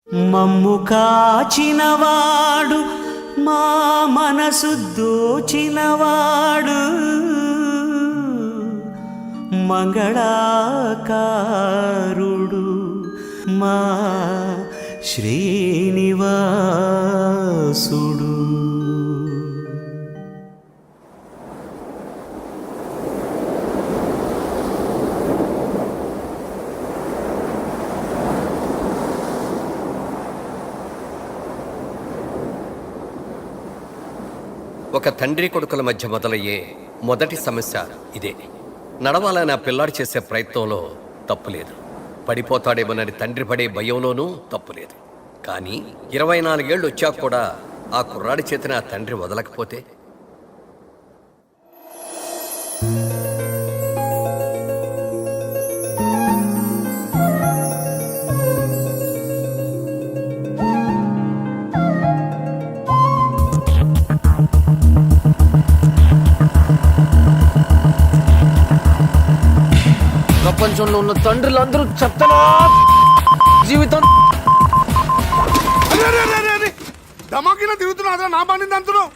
మమ్ము కాచినవాడు మా మనసు దోచినవాడు మంగళాకారుడు మా శ్రీనివాసుడు. ఒక తండ్రి కొడుకుల మధ్య మొదలయ్యే మొదటి సమస్య ఇదే. నడవాలని ఆ పిల్లాడు చేసే ప్రయత్నంలో తప్పులేదు, పడిపోతాడేమోనని తండ్రి పడే భయంలోనూ తప్పులేదు. కానీ 24 ఏళ్ళు వచ్చాక కూడా ఆ కుర్రాడి చేతిని ఆ తండ్రి వదలకపోతే ప్రపంచంలో ఉన్న తండ్రులందరూ చెప్తానా జీవితం దమాకిన తిరుగుతున్నా నా బండి అంటున్నావు.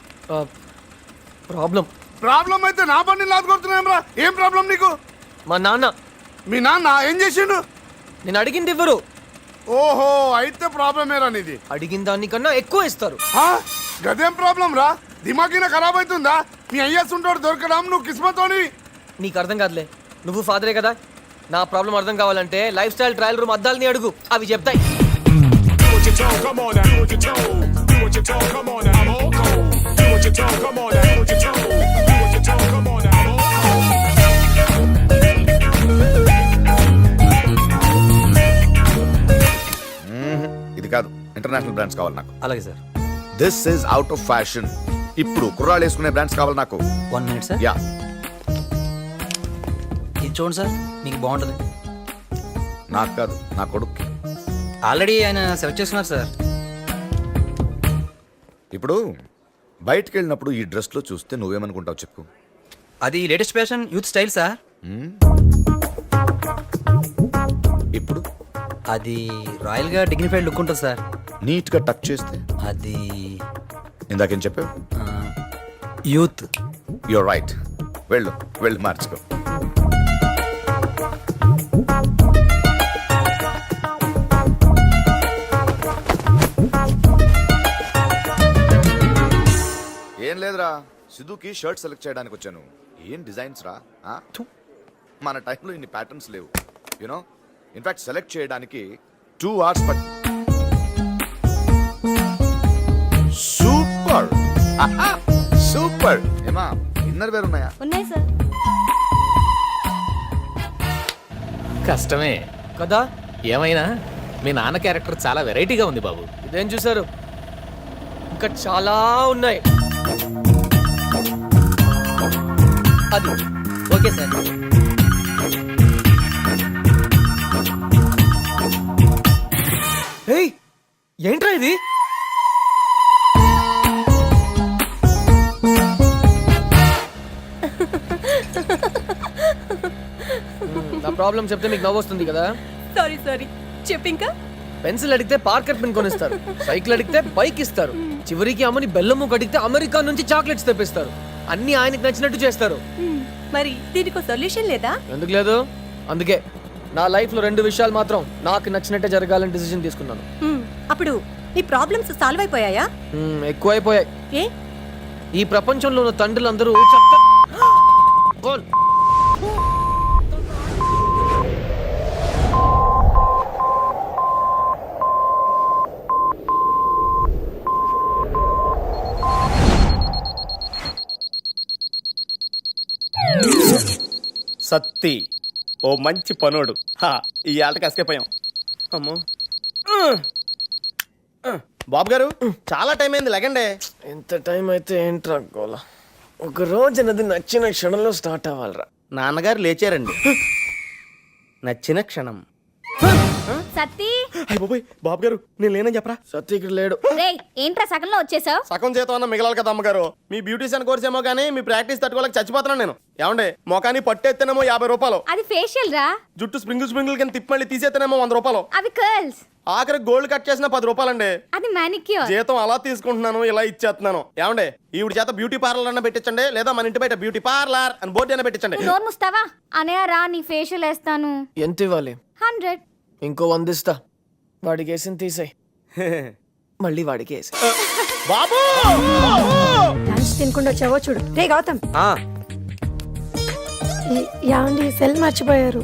ప్రాబ్లం అయితే నా బండి లాదుకొడుతున్నారా? ఏం ప్రాబ్లం నీకు? మా నాన్న. మీ నాన్న ఏం చేసిండు? నేను అడిగింది ఇవ్వరు. ఓహో, అయితే ప్రాబ్లమేరా నీది. అడిగిన దానికన్నా ఎక్కువ ఇస్తారు. గదేం ప్రాబ్లం రా? దిమాకిన ఖరాబ్ అవుతుందా? మీ అయ్యేస్తుంటాడు దొరకడం, నువ్వు కిస్మతోని. నీకు అర్థం కాదులే, నువ్వు ఫాదరే కదా. నా ప్రాబ్లం అర్థం కావాలంటే లైఫ్ స్టైల్ ట్రయల్ రూమ్ అద్దాలని అడుగు, అవి చెప్తాయి. ఇది కాదు, ఇంటర్నేషనల్ బ్రాండ్స్ కావాలి నాకు. అలాగే sir. This is out of fashion. ఇప్పుడు కుర్రాళ్ళు వేసుకునే బ్రాండ్స్ కావాలి నాకు. 1 minute సార్. యా, ఇది చూడండి సార్, మీకు బాగుంటుంది. నాకు కాదు, నా కొడుక్కి. ఆల్రెడీ ఆయన సెలెక్ట్ చేసుకున్నారు సార్. ఇప్పుడు బయటికి వెళ్ళినప్పుడు ఈ డ్రెస్లో చూస్తే నువ్వేమనుకుంటావు చెప్పు? అది latest fashion, youth style sir. ఇప్పుడు అది రాయల్గా డిగ్నిఫైడ్ లుక్ ఉంటుంది సార్. నీట్గా టచ్ చేస్తే అది ఇందాకేం చెప్పావు? యూత్. You're right. వెళ్ళు వెళ్ళు, మార్చుకో. ఏం లేదురా, సిద్ధుకి షర్ట్ సెలెక్ట్ చేయడానికి వచ్చాను. ఏం డిజైన్స్ రా? మన టైంలో ఇన్ని ప్యాటర్న్స్ లేవు. యూనో, ఇన్ఫాక్ట్ సెలెక్ట్ చేయడానికి 2 hours సూపర్ సూపర్. ఏమా ఇన్నర్ వేర్ ఉన్నాయా? ఉన్నాయి సార్. కష్టమే కదా. ఏమైనా మీ నాన్న క్యారెక్టర్ చాలా వెరైటీగా ఉంది బాబు. ఇదేం చూసారు, ఇంకా చాలా ఉన్నాయి. అది ఓకే సార్. ఏయ్, ఏంట్రా ఇది? నా ప్రాబ్లం చెప్తే మీకు నవ్వు వస్తుంది కదా. సారీ చెప్పు ఇంకా. పెన్సిల్ అడిగితే పార్కర్ పెన్ కొనిస్తారు, సైకిల్ అడిగితే బైక్ ఇస్తారు, చివరికి అమ్మని బెల్లం ముక్క అడిగితే అమెరికా నుంచి చాక్లెట్స్ తెప్పిస్తారు. అన్ని ఆయనకి నచ్చినట్టు చేస్తారు. మరి దీనికి సొల్యూషన్ లేదా? ఎందుకు లేదు, అందుకే నా లైఫ్ లో 2 విషయాలు మాత్రం నాకు నచ్చినట్టే జరగాలని డిసిజన్ తీసుకున్నాను. అప్పుడు నీ ప్రాబ్లమ్స్ సాల్వ్ అయిపోయాయా? ఎక్కువైపోయాయి. ఏ? ఈ ప్రపంచంలో ఉన్న తండ్రులందరూ బోల్. సత్తి ఓ మంచి పనోడు. ఈ ఆటకి అసకపోయాం. అమ్మో బాబు గారు, చాలా టైం అయింది, లెగండి. ఎంత టైం అయితే ఏంట్రా గోల. ఒక రోజు నది నచ్చిన క్షణంలో స్టార్ట్ అవ్వాలరా. నాన్నగారు లేచారండి. నచ్చిన క్షణం. సత్తి అయ్య బాబోయ్ బాబు గారు నేను లేనని చెప్పరా. సత్య ఇక్కడ లేడు. రేయ్ ఏంట్రా సగంలో వచ్చేసావు? సగం చేతం అన్న మిగలాలి కదా అమ్మగారు. మీ బ్యూటీషియన్ కోర్స్ ఏమో కానీ మీ ప్రాక్టీస్ తట్టుకోలేక చచ్చిపోతున్నాను నేను. ఏమండే మొఖాన్ని పట్టేస్తేనేమో 50 రూపాయలు, అది ఫేషియల్ రా. జుట్టు స్ప్రింగుల్ కింద తిప్పి మళ్ళీ తీసేస్తేనేమో 100 రూపాయలు, అవి కర్ల్స్. ఆఖరి గోల్డ్ కట్ చేసిన 10 రూపాయలండి. అది మానిక్యూర్. జీతం అలా తీసుకుంటున్నాను, ఇలా ఇచ్చేస్తున్నాను. ఏమండే ఈవిడ చేత బ్యూటీ పార్లర్ అన్న పెట్టించండి, లేదా మన ఇంటి బయట బ్యూటీ పార్లర్ అని బోర్డు అయినా పెట్టించండి. నోరు ముస్తావా? అనయ్య రా నీ ఫేషియల్ వేస్తాను. ఎంత ఇవ్వాలి? 100. ఇంకో 100 ఇస్తా. వాడికి వేసింది తీసేయ్. మళ్ళీ వాడికి వేసి. బాబు లంచ్ తినకుండా వచ్చావో చూడు. రే గౌతమ్, యాండి సెల్ మర్చిపోయారు.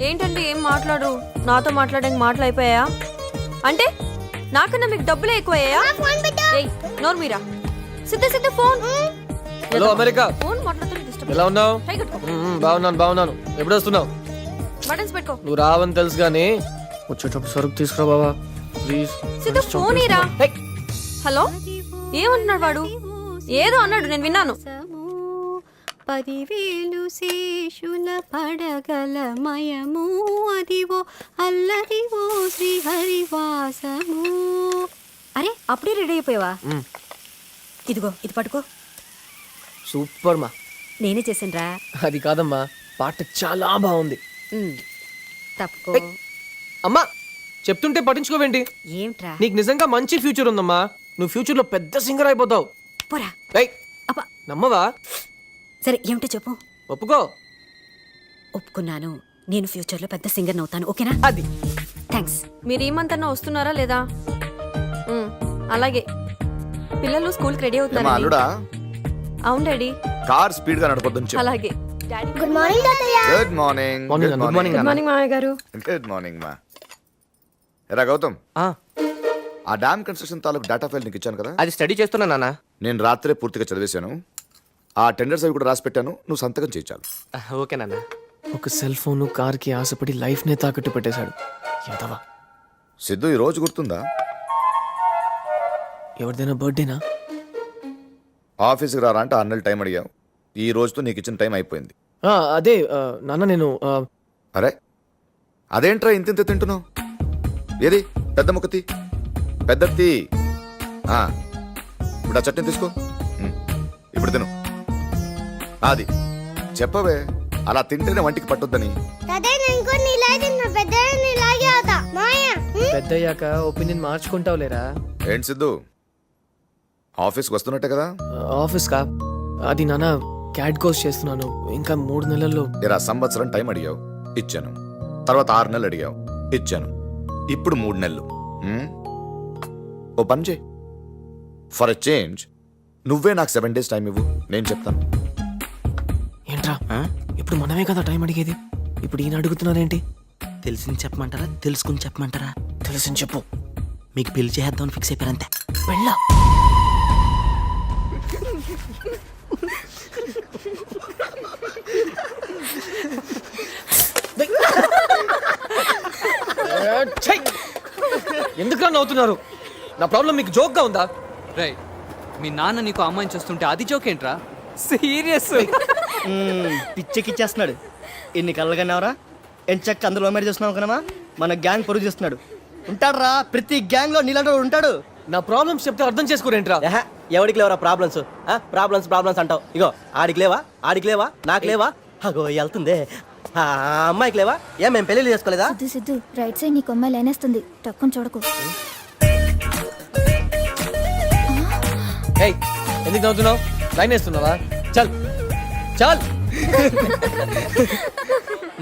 ఏంటండి ఏం మాట్లాడు? నాతో మాట్లాడడానికి మాటలు అయిపోయా అంటే నాకన్నా మీకు డబ్బులే ఎక్కువయ్యా? నోరు మీరా సిద్ధ ఫోన్. హలో అమెరికా, ఫోన్ మాట్లాడుతూ డిస్టర్బ్. ఎలా ఉన్నావు? టై కట్టుకో. బాగున్నాను. ఎప్పుడు వస్తున్నావు? బటన్స్ పెట్టుకో. నువ్వు రావని తెలుసు కానీ వచ్చేటప్పుడు సరుకు తీసుకురా బాబా ప్లీజ్. సిద్ధ ఫోన్ ఇరా. హలో, ఏమంటున్నాడు వాడు? ఏదో అన్నాడు, నేను విన్నాను. 10,000 శేషుల పడగల మయము అదివో అల్లదివో శ్రీహరివాసము. అరే అప్పుడే రెడీ అయిపోయావా? ఇదిగో ఇది పట్టుకో. సూపర్ మా. నేనే చేసానురా. అది కాదమ్మా, పాట చాలా బాగుంది. తప్పుకో. అమ్మా చెప్తుంటే పట్టించుకోవేంటి? ఏమిట్రా? నీకు నిజంగా మంచి ఫ్యూచర్ ఉందమ్మా. నువ్వు ఫ్యూచర్ లో పెద్ద సింగర్ అయిపోతావు. పోరా. ఏయ్, అబ్బా. నమ్మవా? సరే ఏమిటో చెప్పు. ఒప్పుకో. ఒప్పుకున్నాను, నేను ఫ్యూచర్ లో పెద్ద సింగర్ అవుతాను. ఓకేనా? అది థ్యాంక్స్. మీరు ఏమంతన్నా వస్తున్నారా లేదా? అలాగే. పిల్లలు స్కూల్కి రెడీ ఏమా అవుతున్నారు. అల్లుడా, అవును డాడీ. కార్ స్పీడ్ గా నడపొద్దని చెప్పు. అలాగే డాడీ. గుడ్ మార్నింగ్ తాతయ్య. Good morning. Morning, good morning. Good morning మామయ్య గారు. గుడ్ మార్నింగ్ మా. ఎరా గౌతమ్, ఆ డ్యామ్ కన్స్ట్రక్షన్ తాలూకు డేటా ఫైల్ నీకు ఇచ్చాను కదా, అది స్టడీ చేస్తున్నా నాన్న. నేను రాత్రే పూర్తిగా చదివేశాను. ఆ టెండర్స్ అవి కూడా రాసి పెట్టాను, నువ్వు సంతకం చేయించాలి. ఓకే నాన్న. ఒక సెల్ ఫోన్ కార్ కి ఆశపడి లైఫ్ నే తాకట్టు పెట్టేశాడు. యాదవా. సిద్ధు ఈ రోజు గుర్తుందా? ఎవరిదైనా బర్త్డేనా? ఆఫీస్కి రారా అంటే 6 నెలలు టైం అడిగావు. ఈ రోజుతో నీకు ఇచ్చిన టైం అయిపోయింది. అదే నాన్న నేను అరే అదేంట్రా ఇంత తింటున్నావు? ఏది పెద్ద ముక్కతి పెద్దది. ఇప్పుడు ఆ చట్నీ తీసుకో. ఇప్పుడు తిను. అది చెప్పవే, అలా తింటేనే వంటికి పట్టొద్దని. పెద్దయ్యాక ఒపీనియన్ మార్చుకుంటావు లేరా? ఏంటి సిద్ధు, ఆఫీస్కి వస్తున్నట్టే కదా? ఆఫీస్ కా? అది నాన్న క్యాట్ కోర్స్ చేస్తున్నాను. ఇంకా 3 నెలల్లో. ఇరా సంవత్సరం టైం అడిగావు, ఇచ్చాను. తర్వాత 6 నెలలు అడిగావు, ఇచ్చాను. ఇప్పుడు 3 నెలలు. ఓ పని చేయి, ఫర్ ఎ చేంజ్ నువ్వే నాకు 7 days టైం ఇవ్వు, నేను చెప్తాను. ఏంట్రా ఇప్పుడు మనమే కదా టైం అడిగేది? ఇప్పుడు ఈయన అడుగుతున్నారేంటి? తెలిసింది చెప్పమంటారా తెలుసుకుని చెప్పమంటారా? తెలిసింది చెప్పు. మీకు పెళ్లి చేద్దామని ఫిక్స్ అయిపోయారంతే. వెళ్ళా. ఎందుకు నవ్వుతున్నారు? నా ప్రాబ్లం మీకు జోక్ గా ఉందా? రై, మీ నాన్న నీకు అమ్మాయిని చూస్తుంటే అది జోక్ ఏంట్రా? సీరియస్. పిచ్చెక్కిచ్చేస్తున్నాడు. ఎన్ని కళ్ళ కన్నావరా? ఎంచక్క అందులో మేర చేస్తున్నావు కనమా? మన గ్యాంగ్ పొరుగు చేస్తున్నాడు. ఉంటాడు రా, ప్రతి గ్యాంగ్ లో నీలాంటి ఉంటాడు. నా ప్రాబ్లమ్స్ చెప్తే అర్థం చేసుకోరేంట్రా? ఎవడికి లేవరా ప్రాబ్లమ్స్? ప్రాబ్లమ్స్ అంటావు. ఇగో ఆడికి లేవా, నాకు లేవా? అగో వెళ్తుందే. ఆ అమ్మాయికి లేవా? మేము పెళ్లి చేసుకోలేదా? సిద్ధు రైట్ సైడ్ నీ కొమ్మ లేనేస్తుంది. తక్కువ చూడకు. ఏయ్, ఎందుకు నవ్వుతున్నావు? లైన్ వేస్తున్నావా? చల్ చల్.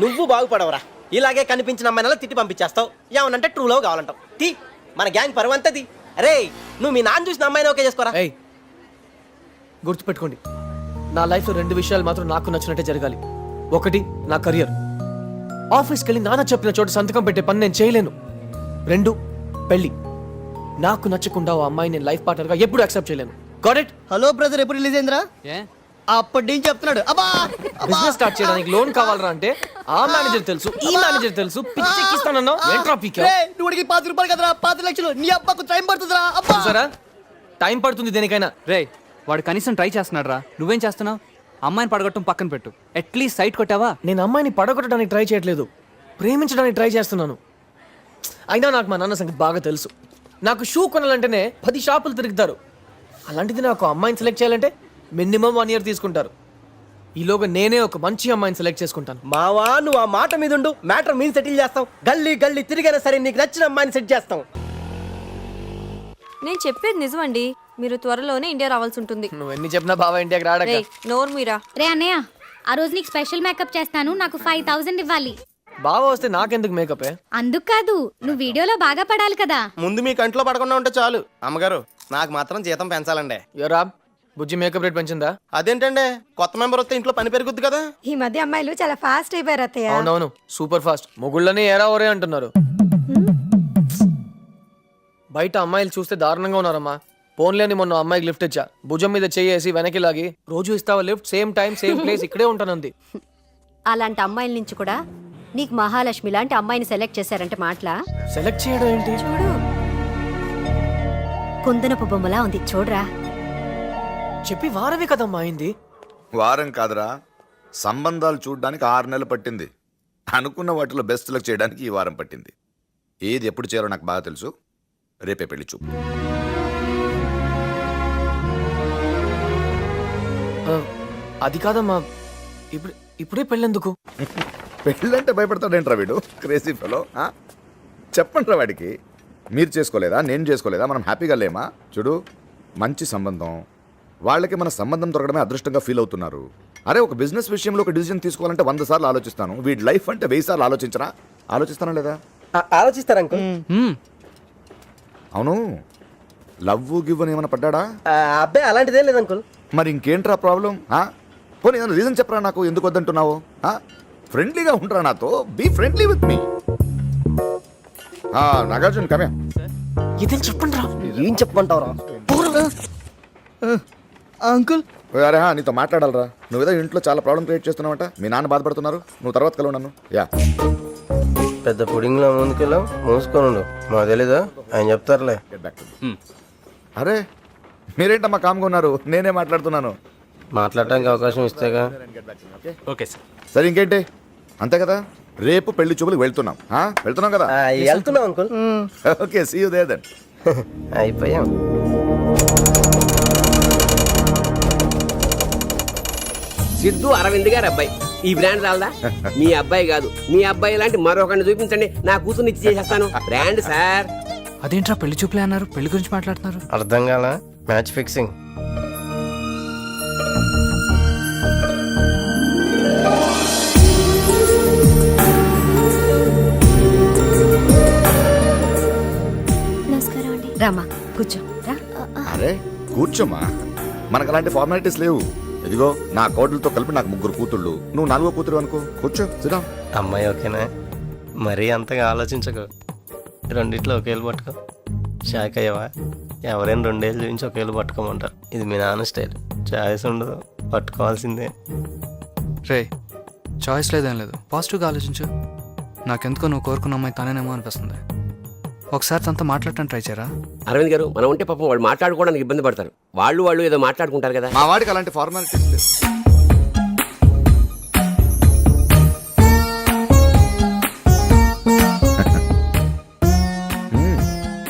నువ్వు బాగుపడవరా. ఇలాగే కనిపించిన అమ్మాయినలా తిట్టి పంపించేస్తావు. ఏమనంటే ట్రూ లవ్ కావాలంటావు. తీ, మన గ్యాంగ్ పరువంతది. అరే నువ్వు మీ నాన్న చూసిన అమ్మాయిని ఓకే చేసుకోరా. ఏయ్, గుర్తుపెట్టుకోండి, నా లైఫ్లో 2 విషయాలు మాత్రం నాకు నచ్చినట్టే జరగాలి. ఒకటి నా కెరియర్. ఆఫీస్కి వెళ్ళి నాన్న చెప్పిన చోట సంతకం పెట్టే పని నేను చేయలేను. 2 పెళ్లి. నాకు నచ్చకుండా ఆ అమ్మాయి నేను లైఫ్ పార్ట్నర్ గా ఎప్పుడు యాక్సెప్ట్ చేయలేను. Got it? హలో బ్రదర్, ఎప్పుడు రిలీజ్ అయిందిరా? అప్పటి నుంచి చెప్తున్నాడు. బిజినెస్ స్టార్ట్ చేయడానికి లోన్ కావాలరా అంటే ఆ మేనేజర్ తెలుసు, ఈ మేనేజర్ తెలుసు. పిచ్చెక్కిస్తానన్నావు. ఏంట్రా పీకే? నువ్వు 5 రూపాయలు కదరా, 5 లక్షలు. నీ అబ్బకు టైం పడుతుందిరా. సరే టైం పడుతుంది దేనికైనా. రే, వాడు కనీసం ట్రై చేస్తున్నాడు రా. నువ్వేం చేస్తున్నావు? అమ్మాయిని పడగొట్టడం పక్కన పెట్టు, అట్లీస్ట్ సైట్ కొట్టావా? నేను అమ్మాయిని పడగొట్టడానికి ట్రై చేయట్లేదు. ప్రేమించడానికి ట్రై చేస్తున్నాను. అయినా నాకు మా నాన్న సంగతి బాగా తెలుసు. నాకు షూ కొనాలంటేనే 10 షాపులు తిరుగుతారు. అలాంటిది నాకు అమ్మాయిని సెలెక్ట్ చేయాలంటే మినిమం 1 year తీసుకుంటారు. ఈలోగా నేనే ఒక మంచి అమ్మాయిని సెలెక్ట్ చేసుకుంటాను. మావా నువ్వు ఆ మాట మీద ఉండు, మ్యాటర్ మీద సెటిల్ చేస్తాం. గల్లీ గల్లీ తిరిగైనా సరే నీకు నచ్చిన అమ్మాయిని సెట్ చేస్తాం. నేను చెప్పేది నిజమండి. మీరు త్వరలోనే ఇండియా రావాల్సి ఉంటుంది. నువ్వు ఎన్ని చెప్పినా బావ ఇండియాకి రాడక. రేయ్, నోరు మీరా. రే అన్నయ్య, ఆ రోజు నీకు స్పెషల్ మేకప్ చేస్తాను, నాకు 5000 ఇవ్వాలి. బావ వస్తే నాకెందుకు మేకప్? అందుకు కాదు, నువ్వు వీడియోలో బాగా పడాలి కదా. ముందు మీ కంట్లో పడకుండా ఉంటే చాలు. అమ్మగారు నాకు మాత్రం జీతం పెంచాలండి. ఎవరా బుజ్జి మేకప్ రేట్ పెంచిందా? అదేంటండి, కొత్త మెంబర్ వస్తే ఇంట్లో పని పెరుగుద్ది కదా. ఈ మధ్య అమ్మాయిలు చాలా ఫాస్ట్ అయిపోయారు అత్తయ్య. అవునవును, సూపర్ ఫాస్ట్. మొగుళ్ళని ఏరా ఓరే అంటున్నారు. బయట అమ్మాయిలు చూస్తే దారుణంగా ఉన్నారమ్మా. ఫోన్లేని మొన్న అమ్మాయికి లిఫ్ట్ ఇచ్చా, భుజం మీద చేసి వెనక్కి లాగి, రోజు ఇస్తావా lift, same time same place, ఇక్కడే ఉంటానంది. అలాంటి అమ్మాయిల నుంచి కూడా నీకు మహాలక్ష్మి లాంటి అమ్మాయిని సెలెక్ట్ చేశారంటే మాటలా? సెలెక్ట్ చేయడం ఏంటి? చూడు, కుందనపు బొమ్మలా ఉంది చూడరా. చెప్పి వారమే కదమ్మా అయింది. వారం కాదురా, సంబంధాలు చూడడానికి 6 నెలలు పట్టింది. అనుకున్న వాటిలో బెస్ట్ సెలెక్ట్ చేయడానికి ఈ వారం పట్టింది. ఏది ఎప్పుడు చేయాలో నాకు బాగా తెలుసు. రేపే పెళ్లి చూపు. అది కాదమ్మా, ఇప్పుడే పెళ్ళెందుకు? పెళ్ళంటే భయపడతాడేంట్రా వీడు, క్రేజీ ఫెలో. చెప్పండి రా వాడికి, మీరు చేసుకోలేదా, నేను చేసుకోలేదా, మనం హ్యాపీగా లేమా? చూడు, మంచి సంబంధం, వాళ్ళకి మన సంబంధం దొరకడమే అదృష్టంగా ఫీల్ అవుతున్నారు. అరే, ఒక బిజినెస్ విషయంలో ఒక డిసిజన్ తీసుకోవాలంటే 100 సార్లు ఆలోచిస్తాను. వీడి లైఫ్ అంటే 1000 సార్లు ఆలోచిస్తానా లేదా? ఆలోచిస్తారు అంకుల్. అవును, లవ్ గివ్ అని ఏమైనా పడ్డాడా? అబ్బాయి అలాంటిదేం లేదు అంకుల్. మరి ఇంకేంట్రా ప్రాబ్లం? పోనీ ఏదైనా రీజన్ చెప్పరా నాకు, ఎందుకు వద్దంటున్నావు? ఫ్రెండ్లీగా ఉంటారా నాతో, be friendly with me. Nagarjuna కమే. ఇదేం చెప్పండి రా. ఏం చెప్పమంటావురా అంకుల్? అరే నీతో మాట్లాడాలరా. నువ్వేదో ఇంట్లో చాలా ప్రాబ్లం క్రియేట్ చేస్తున్నావంట. మీ నాన్న బాధపడుతున్నారు, నువ్వు తర్వాత కలవు నన్ను. యా, పెద్ద పుడింగ్ లో ముందుకెళ్ళాం, మూసుకోను. మా తెలీదా, ఆయన చెప్తారులే. అరే మీరేంటమ్మా కామ్గా ఉన్నారు, నేనే మాట్లాడుతున్నాను. మాట్లాడటానికి అవకాశం ఇస్తేగా. Okay sir. సరే ఇంకేంటి, అంతే కదా. రేపు పెళ్లి చూపులకు వెళ్తున్నాం కదా. వెళ్తున్నాం uncle. Okay, see you there then. అయిపోయాం. సిద్ధు అరవింద్ గారు అబ్బాయి. ఈ బ్రాండ్ రాలదా? మీ అబ్బాయి కాదు, మీ అబ్బాయి లాంటి మరొకరిని చూపించండి, నా కూతుర్ని ఇచ్చి చేసేస్తాను. Brand sir. అదేంట్రా పెళ్లి చూపులే అన్నారు, పెళ్లి గురించి మాట్లాడుతున్నారు. అర్థం కాల. Match fixing. నమస్కారం అండి. రామా కూర్చో రా. అరే కూర్చోమ్మా, మనకు అలాంటి ఫార్మాలిటీస్ లేవు. ఇదిగో నా కోడలతో కలిపి నాకు 3 కూతుళ్ళు, నువ్వు 4వ కూతురు అనుకో. కూర్చో, సిద్ధం. అమ్మాయి ఓకేనా? మరీ అంతగా ఆలోచించకు. రెండిట్లో ఒకేళ్ళు పట్టుకో. షాక్ అయ్యావా? ఎవరైనా 2 ఏళ్ళు చూపించి ఒకేళ్ళు పట్టుకోమంటారు. ఇది మీ నాన్న స్టైల్. చాయిస్ ఉండదు, పట్టుకోవాల్సిందే. రే, చాయిస్ లేదేం లేదు, పాజిటివ్గా ఆలోచించు. నాకెందుకో నువ్వు కోరుకున్న అమ్మాయి తానేనేమో అనిపిస్తుంది. ఒకసారి తనతో మాట్లాడటానికి ట్రై చేయరా? అరవింద్ గారు, మనం ఉంటే పాపం వాళ్ళు మాట్లాడుకోవడానికి ఇబ్బంది పడతారు. వాళ్ళు ఏదో మాట్లాడుకుంటారు కదా. మా వాడికి అలాంటి ఫార్మాలిటీస్ లేవు.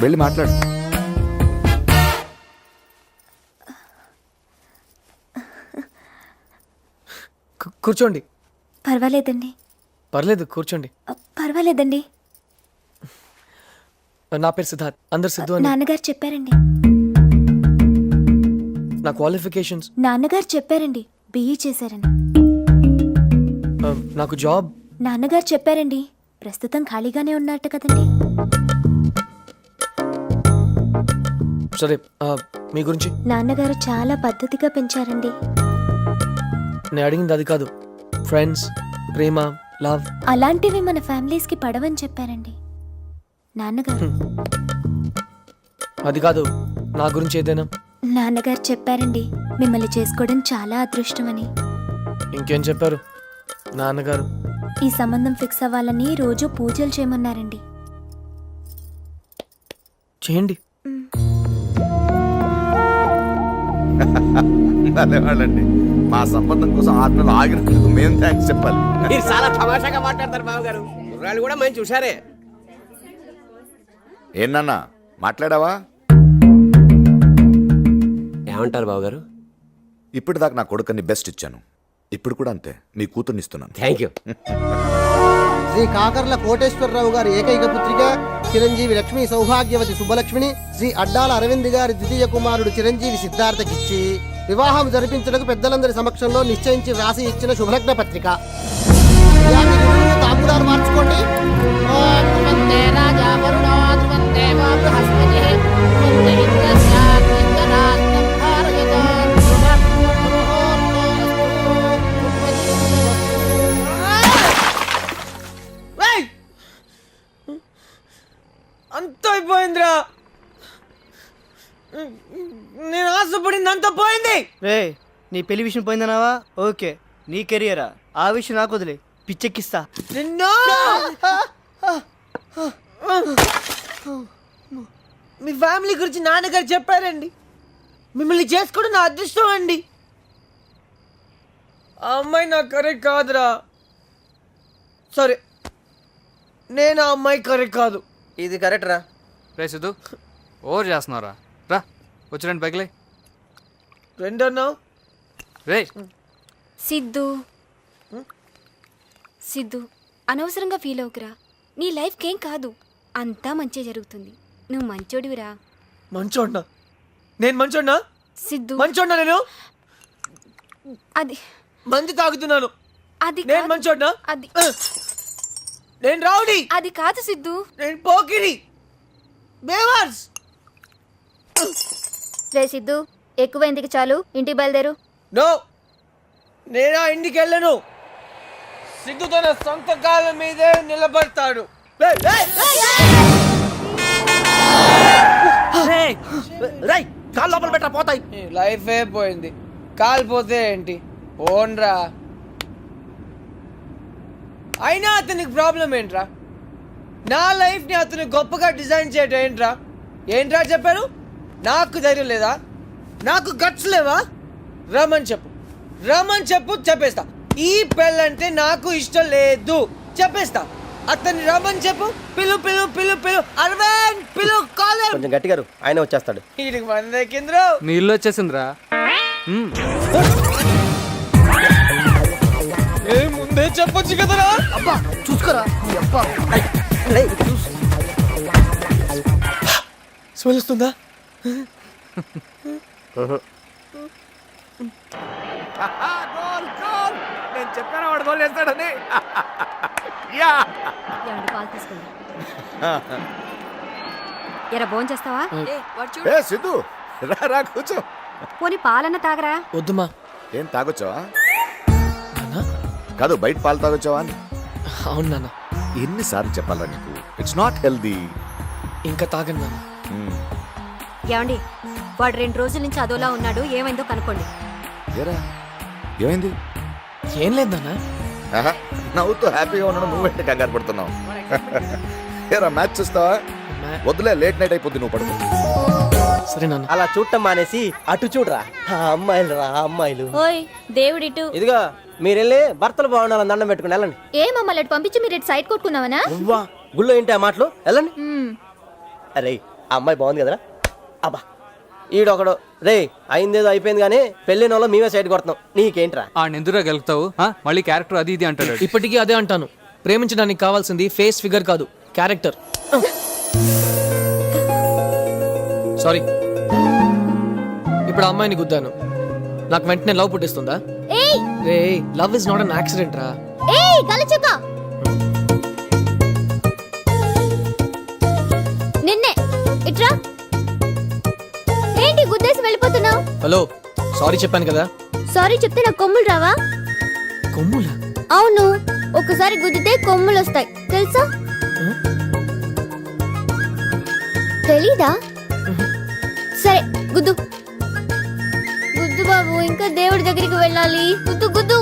వెళ్ళి మాట్లాడు. కూర్చోండి. పర్వాలేదండి. పర్లేదు, కూర్చోండి. పర్వాలేదండి. నా పేరు సిద్ధార్థ్, అందరు సిద్ధు అని. నాన్నగారు చెప్పారండి. నా క్వాలిఫికేషన్స్? నాన్నగారు చెప్పారండి, బిఈ చేశారని. నాకు జాబ్? నాన్నగారు చెప్పారండి, ప్రస్తుతం ఖాళీగానే ఉన్నట్టు కదండి. సరే, మీ గురించి? నాన్నగారు చాలా పద్ధతిగా పెంచారండి. నేను అడిగింది అది కాదు. ఫ్రెండ్స్, ప్రేమ, లవ్ అలాంటివి మన ఫ్యామిలీస్ కి పడవని చెప్పారండి నాన్నగారు. అది కాదు, నా గురించి ఏదైనా? నాన్నగారు చెప్పారండి, మిమ్మల్ని చేసుకోవడం చాలా అదృష్టమని. ఇంకేం చెప్పారు నాన్నగారు? ఈ సంబంధం ఫిక్స్ అవ్వాలని రోజు పూజలు చేయమన్నారండి. చేయండి. వాళ్ళండి మా సంబంధం కోసం 6 నెలలు ఆగినందుకు మేము థ్యాంక్స్ చెప్పాలి. మీరు చాలా తమాషాగా మాట్లాడతారు బాబు గారు. కుర్రాళ్ళు కూడా మంచి హుషారే. ఏనన్నా మాట్లాడావా? ఏమంటారు బావగారు? ఇప్పటిదాకా నా కొడుకుని బెస్ట్ ఇచ్చాను, ఇప్పుడు కూడా అంతే నీ కూతుర్ని ఇస్తున్నాను. Thank you. శ్రీ కాకర్ల కోటేశ్వరరావు గారి ఏకైక పుత్రిక చిరంజీవి లక్ష్మి సౌభాగ్యవతి సుబ్బలక్ష్మిని శ్రీ అడ్డాల అరవింద్ గారి ద్వితీయ కుమారుడు చిరంజీవి సిద్ధార్థకిచ్చి వివాహం జరిపించడానికి పెద్దలందరి సమక్షంలో నిశ్చయించి వ్రాసి ఇచ్చిన శుభలగ్న పత్రిక. తాంబూలాలు మార్చుకోండి. అంత అయిపోయిందిరా, నేను ఆశపడింది అంత పోయింది. రే నీ పెళ్లి విషయం పోయిందన్నావా? ఓకే, నీ కెరియరా ఆ విషయం నాకు వదిలే, పిచ్చెక్కిస్తా నిన్ను. మీ ఫ్యామిలీ గురించి నాన్నగారు చెప్పారండి, మిమ్మల్ని చేసుకోవడం నా అదృష్టం అండి. ఆ అమ్మాయి నాకు కరెక్ట్ కాదురా. సరే, నేను ఆ అమ్మాయి కరెక్ట్ కాదు. ఇది కరెక్ట్ రా. రే సిద్ధు, ఓవర్ చేస్తున్నారా? రా వచ్చి రండి పైకిలే. రెండన్నావు రే. సిద్ధు సిద్ధు అనవసరంగా ఫీల్ అవుకురా. నీ లైఫ్కేం కాదు, అంతా మంచి జరుగుతుంది. నువ్వు మంచోడివిరా. మంచోడ్నా? నేను మంచోడ్నా? సిద్ధు మంచోడ్నా? నేను అది మంది తాగుతున్నాను. అది నేను కాదు. మంచోడ్నా? అది నేను రౌడీ. అది కాదు సిద్ధు. నేను పోకిరి, బేవర్స్. రే సిద్ధు, ఎక్కువైందికి చాలు, ఇంటికి బయలుదేరు. నో, నేను ఆ ఇంటికి వెళ్ళను. సిద్ధు తన సొంత కాళ్ళ మీదే నిలబడతాడు. కాలు లోపల పెట్టరా పోతాయి. లైఫ్ పోయింది, కాలిపోతే ఏంటి? ఓన్రా. అయినా అతనికి ప్రాబ్లం ఏంట్రా? నా లైఫ్ ని అతను గొప్పగా డిజైన్ చేయడం ఏంట్రా? ఏంట్రా చెప్పారు? నాకు ధైర్యం లేదా? నాకు గట్స్ లేవా? రమ్మని చెప్పు, రమ్మని చెప్పు, చెప్పేస్తా. ఈ పెళ్ళంటే నాకు ఇష్టం లేదు, చెప్పేస్తా. అతన్ని రమ్మని చెప్పు. పిలు పిలు పిలు పిలు అరవింద్ పిలు, కాలే. కొంచెం గట్టిగా ఆయన వచ్చేస్తాడు. వీడికి మంది ఎక్కిందిరా. మీ ఇల్లు వచ్చేసిందిరా. ఏ ముందే చెప్పొచ్చు కదరా. అబ్బా చూసుకోరా. స్మెల్ వస్తుందా? నేను చెప్పాను వాడు గోల్ వేస్తాడని. పాలు తీసుకుందా? ఎరా భోజనం చేస్తావా? ఏ సిద్ధు, రా రా కూర్చో. పోనీ పాలన్న తాగరా. వద్దుమా. ఏం తాగొచ్చావా? కాదు, బయట పాలు తాగొచ్చావా అని. అవును నాన్న. ఎన్నిసార్లు చెప్పాలా నీకు? It's not healthy. ఇంకా తాగను నాన్న. ఏమండి, వాడు 2 రోజుల నుంచి అదోలా ఉన్నాడు, ఏమైందో కనుక్కోండి. ఏరా ఏమైంది? ఏం లేదు నాన్న. ఆహా, నవ్వుతూ హ్యాపీగా ఉండడం నువ్వేంటి కంగారు పడుతున్నావు? ఏరా మ్యాచ్ చూస్తావా? వద్దులే, లేట్ నైట్ అయిపోద్ది, నువ్వు పడుకో. సరే నాన్న. అలా చూడటం మానేసి అటు చూడరా. అమ్మాయిలు రా, అమ్మాయిలు. ఓయ్ దేవుడిటు. ఇదిగో మీరు వెళ్ళి భర్తలు బాగుండాలని దండం పెట్టుకుని వెళ్ళండి. ఏ మమ్మల్ని అటు పంపించి మీరు ఇటు సైడ్ కొట్టుకున్నావనా? నువ్వా గుళ్ళో ఏంటి ఆ మాటలు? వెళ్ళండి. అరే ఆ అమ్మాయి బాగుంది కదరా. అబ్బా ఈడొకడు. రే అయిందేదో అయిపోయింది కానీ పెళ్ళిన వాళ్ళు మేమే సైడ్ కొడుతున్నాం. నీకేంట్రా? ఆ నెందురా గెలుగుతావు, మళ్ళీ క్యారెక్టర్ అది ఇది అంటాడు. ఇప్పటికీ అదే అంటాను. ప్రేమించడానికి కావాల్సింది ఫేస్ ఫిగర్ కాదు, క్యారెక్టర్. సారీ. ఇప్పుడు ఆ అమ్మాయిని గుద్దాను, నాకు వెంటనే లవ్ పుట్టిస్తుందా? రే, love is not an accident రా. నిన్నే ఇట్రా. ఏంటి గుద్దేసి వెళ్ళిపోతున్నావు? హలో, సారీ చెప్పాను కదా. సారీ చెప్తే నాకు కొమ్ములు రావా? కొమ్ములా? అవును, ఒకసారి గుద్దితే కొమ్ములు వస్తాయి, తెలుసా? తెలీదా? సరే గుద్దు గుద్దు బాబు, ఇంకా దేవుడి దగ్గరికి వెళ్ళాలి. గుద్దు గుద్దు.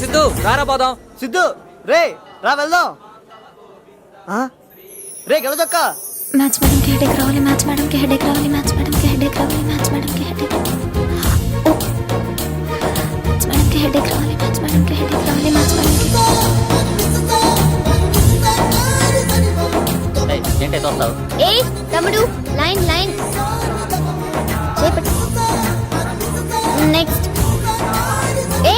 సిద్ధు రారా పోదాం. సిద్ధు రే రా వెళ్దాం. రే గెలదొక్క. మ్యాథ్స్ మేడం కి హెడేక్ రావాలి, మ్యాథ్స్ మేడం కి హెడేక్ రావాలి, మ్యాథ్స్ మేడం కి హెడేక్ రావాలి, మ్యాథ్స్ మేడం కి హెడేక్ మ్యాథ్స్ మేడం కి హెడేక్ రావాలి, మ్యాథ్స్ మేడం కి హెడేక్ రావాలి, మ్యాథ్స్ మేడం కి. ఏంటి చూస్తావు? ఏ తమ్ముడు లైన్ లైన్ చేపట్టు. నెక్స్ట్ ఏ